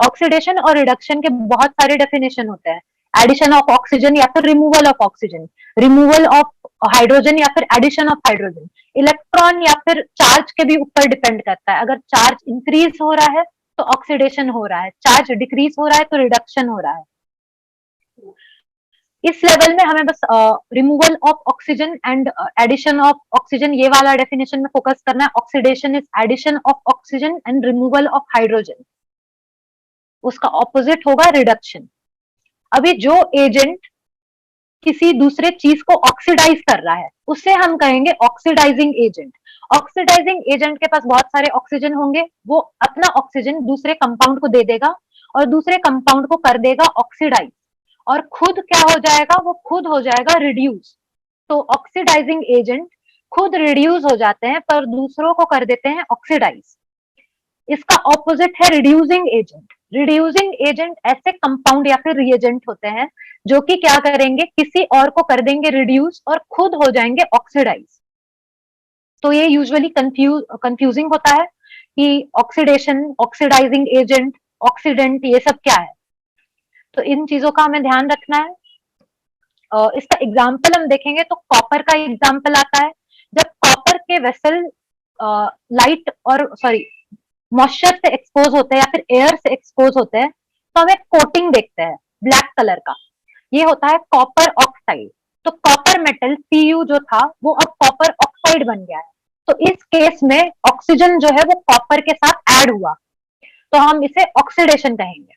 ऑक्सीडेशन और रिडक्शन के बहुत सारे डेफिनेशन होते हैं, एडिशन ऑफ ऑक्सीजन या फिर removal of oxygen, removal of hydrogen या फिर एडिशन ऑफ हाइड्रोजन। इलेक्ट्रॉन या फिर चार्ज के भी ऊपर डिपेंड करता है, अगर चार्ज इंक्रीज हो रहा है तो ऑक्सीडेशन हो रहा है, चार्ज डिक्रीज हो रहा है तो रिडक्शन हो रहा है। इस लेवल में हमें बस removal of oxygen and addition of oxygen, ये वाला डेफिनेशन में फोकस करना है। Oxidation is addition of oxygen and removal of hydrogen, उसका ऑपोजिट होगा रिडक्शन। अभी जो एजेंट किसी दूसरे चीज को ऑक्सीडाइज कर रहा है उसे हम कहेंगे ऑक्सीडाइजिंग एजेंट। ऑक्सीडाइजिंग एजेंट के पास बहुत सारे ऑक्सीजन होंगे, वो अपना ऑक्सीजन दूसरे कंपाउंड को दे देगा और दूसरे कंपाउंड को कर देगा ऑक्सीडाइज, और खुद क्या हो जाएगा, वो खुद हो जाएगा रिड्यूस। तो ऑक्सीडाइजिंग एजेंट खुद रिड्यूस हो जाते हैं पर दूसरों को कर देते हैं ऑक्सीडाइज। इसका ऑपोजिट है रिड्यूसिंग एजेंट। रिड्यूसिंग एजेंट ऐसे कंपाउंड या फिर रिएजेंट होते हैं जो कि क्या करेंगे, किसी और को कर देंगे रिड्यूस और खुद हो जाएंगे ऑक्सीडाइज। तो ये यूजुअली कंफ्यूजिंग होता है कि ऑक्सीडेशन, ऑक्सीडाइजिंग एजेंट, ऑक्सीडेंट, ये सब क्या है। तो इन चीजों का हमें ध्यान रखना है। इसका एग्जाम्पल हम देखेंगे तो कॉपर का एग्जाम्पल आता है। जब कॉपर के वेसल लाइट और सॉरी मॉइस्चर से एक्सपोज होते हैं या फिर एयर से एक्सपोज होते हैं तो हम एक कोटिंग देखते हैं ब्लैक कलर का, ये होता है कॉपर ऑक्साइड। तो कॉपर मेटल Cu जो था वो अब कॉपर ऑक्साइड बन गया है। तो इस केस में ऑक्सीजन जो है वो कॉपर के साथ ऐड हुआ, तो हम इसे ऑक्सीडेशन कहेंगे।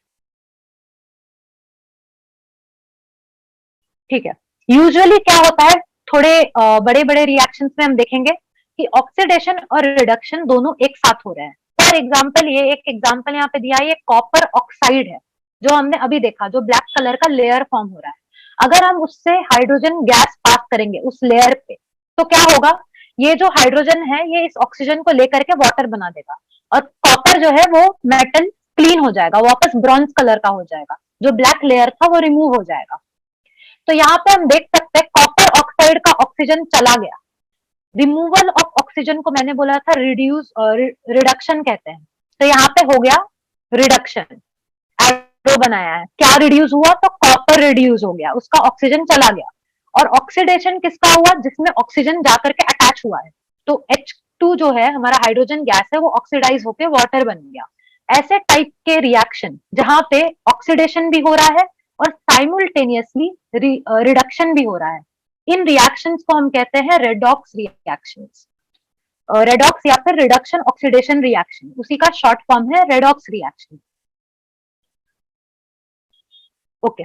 ठीक है। यूजुअली क्या होता है, थोड़े बड़े बड़े रिएक्शंस में हम देखेंगे कि ऑक्सीडेशन और रिडक्शन दोनों एक साथ हो रहे हैं। फॉर एग्जाम्पल, ये एक एग्जाम्पल यहाँ पे दिया है, ये कॉपर ऑक्साइड है जो हमने अभी देखा, जो ब्लैक कलर का लेयर फॉर्म हो रहा है। अगर हम उससे हाइड्रोजन गैस पास करेंगे उस लेयर पे, तो क्या होगा, ये जो हाइड्रोजन है ये इस ऑक्सीजन को लेकर के वाटर बना देगा और कॉपर जो है वो मेटल क्लीन हो जाएगा, वापस ब्रॉन्ज कलर का हो जाएगा, जो ब्लैक लेयर था वो रिमूव हो जाएगा। तो यहाँ पे हम देख सकते हैं कॉपर ऑक्साइड का ऑक्सीजन चला गया। रिमूवल ऑफ ऑक्सीजन को मैंने बोला था रिड्यूस रिडक्शन कहते हैं। तो यहाँ पे हो गया रिडक्शन, एरो बनाया है, क्या रिड्यूस हुआ, तो कॉपर रिड्यूस हो गया, उसका ऑक्सीजन चला गया। और ऑक्सीडेशन किसका हुआ, जिसमें ऑक्सीजन जाकर के अटैच हुआ है। तो H2 जो है हमारा हाइड्रोजन गैस है वो ऑक्सीडाइज होकर वाटर बन गया। ऐसे टाइप के रिएक्शन जहां पे ऑक्सीडेशन भी हो रहा है और साइमultaneously रिडक्शन भी हो रहा है, इन रिएक्शंस को हम कहते हैं रेडॉक्स रिएक्शंस। रेडॉक्स या फिर रिडक्शन ऑक्सीडेशन रिएक्शन, उसी का शॉर्ट फॉर्म है redox reaction. Okay,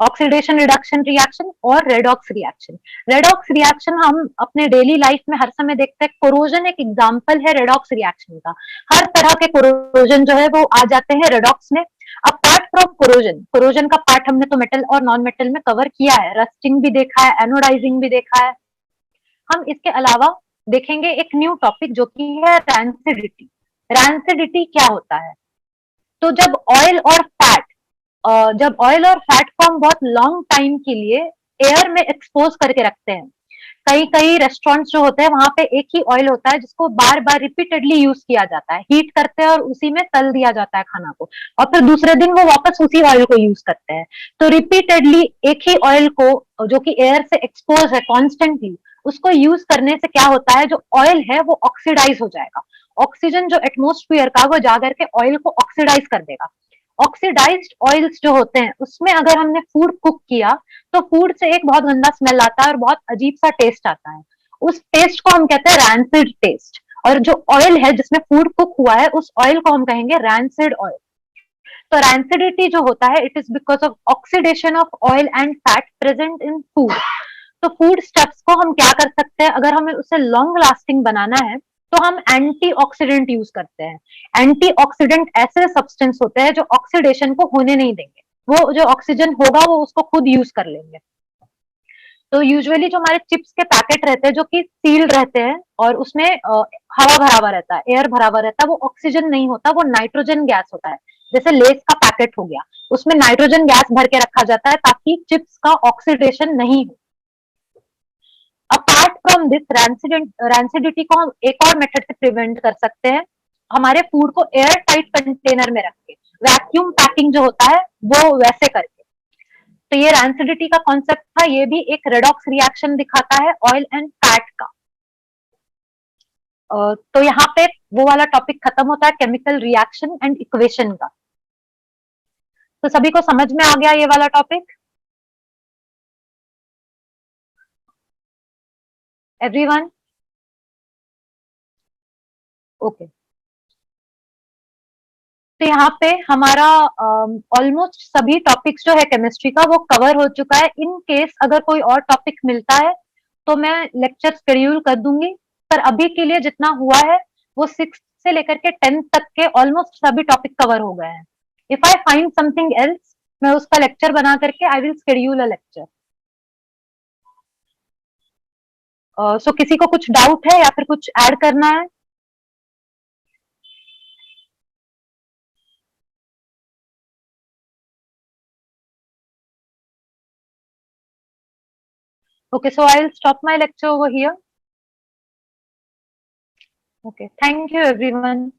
oxidation reduction reaction और रेडॉक्स रिएक्शन। रेडॉक्स रिएक्शन हम अपने डेली लाइफ में हर समय देखते हैं। कोरोजन एक एग्जांपल है रेडॉक्स रिएक्शन का। हर तरह के कोरोजन जो है वो आ जाते हैं रेडॉक्स में। अपार्ट फ्रॉम कोरोजन, कोरोजन का पार्ट हमने तो मेटल और नॉन मेटल में कवर किया है, रस्टिंग भी देखा है, एनोडाइजिंग भी देखा है। हम इसके अलावा देखेंगे एक न्यू टॉपिक जो कि है रैंसिडिटी। रैंसिडिटी क्या होता है, तो जब ऑयल और फैट जब ऑयल और फैट को हम बहुत लॉन्ग टाइम के लिए एयर में एक्सपोज करके रखते हैं, कई कई रेस्टोरेंट्स जो होते हैं वहां पे एक ही ऑयल होता है जिसको बार बार रिपीटेडली यूज किया जाता है, हीट करते हैं और उसी में तल दिया जाता है खाना को, और फिर दूसरे दिन वो वापस उसी ऑयल को यूज करते हैं। तो रिपीटेडली एक ही ऑयल को जो कि एयर से एक्सपोज है कॉन्स्टेंटली, उसको यूज करने से क्या होता है, जो ऑयल है वो ऑक्सीडाइज हो जाएगा। ऑक्सीजन जो एटमोस्फियर का वो जाकर के ऑयल को ऑक्सीडाइज कर देगा। ऑक्सीडाइज्ड ऑयल्स जो होते हैं उसमें अगर हमने फूड कुक किया तो फूड से एक बहुत गंदा स्मेल आता है और बहुत अजीब सा टेस्ट आता है। उस टेस्ट को हम कहते हैं रैंसिड टेस्ट। और जो ऑयल है जिसमें फूड कुक हुआ है उस ऑयल को हम कहेंगे रैंसिड ऑयल। तो रैंसिडिटी जो होता है it is because of oxidation of oil and fat present in food. तो फूड स्टफ्स को हम क्या कर सकते हैं, अगर हमें उसे लॉन्ग लास्टिंग बनाना है तो हम एंटीऑक्सीडेंट यूज करते हैं। एंटीऑक्सीडेंट ऐसे सब्सटेंस होते हैं जो ऑक्सीडेशन को होने नहीं देंगे, वो जो ऑक्सीजन होगा वो उसको खुद यूज कर लेंगे। तो यूजुअली जो हमारे चिप्स के पैकेट रहते हैं जो कि सील्ड रहते हैं और उसमें हवा भरा हुआ रहता है, एयर भरा हुआ रहता है, वो ऑक्सीजन नहीं होता, वो नाइट्रोजन गैस होता है। जैसे लेस का पैकेट हो गया, उसमें नाइट्रोजन गैस भर के रखा जाता है ताकि चिप्स का ऑक्सीडेशन नहीं हो। अपार्ट फ्रॉम दिस रैंसिडिटी को हम एक और मेथड से प्रिवेंट कर सकते हैं, हमारे फूड को एयर टाइट कंटेनर में रख के, वैक्यूम पैकिंग जो होता है वो वैसे करके। तो ये रैंसिडिटी का कॉन्सेप्ट था, ये भी एक रेडॉक्स रिएक्शन दिखाता है ऑयल एंड फैट का। तो यहाँ पे वो वाला टॉपिक खत्म होता है, केमिकल रिएक्शन एंड इक्वेशन का। तो सभी को समझ में आ गया ये वाला टॉपिक, एवरीवन? ओके। तो यहाँ पे हमारा ऑलमोस्ट सभी टॉपिक्स जो है केमिस्ट्री का वो कवर हो चुका है। इन केस अगर कोई और टॉपिक मिलता है तो मैं लेक्चर शेड्यूल कर दूंगी, पर अभी के लिए जितना हुआ है वो 6 से लेकर के 10 तक के ऑलमोस्ट सभी टॉपिक कवर हो गए हैं। If I find something else, मैं उसका लेक्चर बना करके I will schedule a lecture. So किसी को कुछ डाउट है या फिर कुछ ऐड करना है? Okay, so I'll stop my lecture over here. Okay, thank you everyone.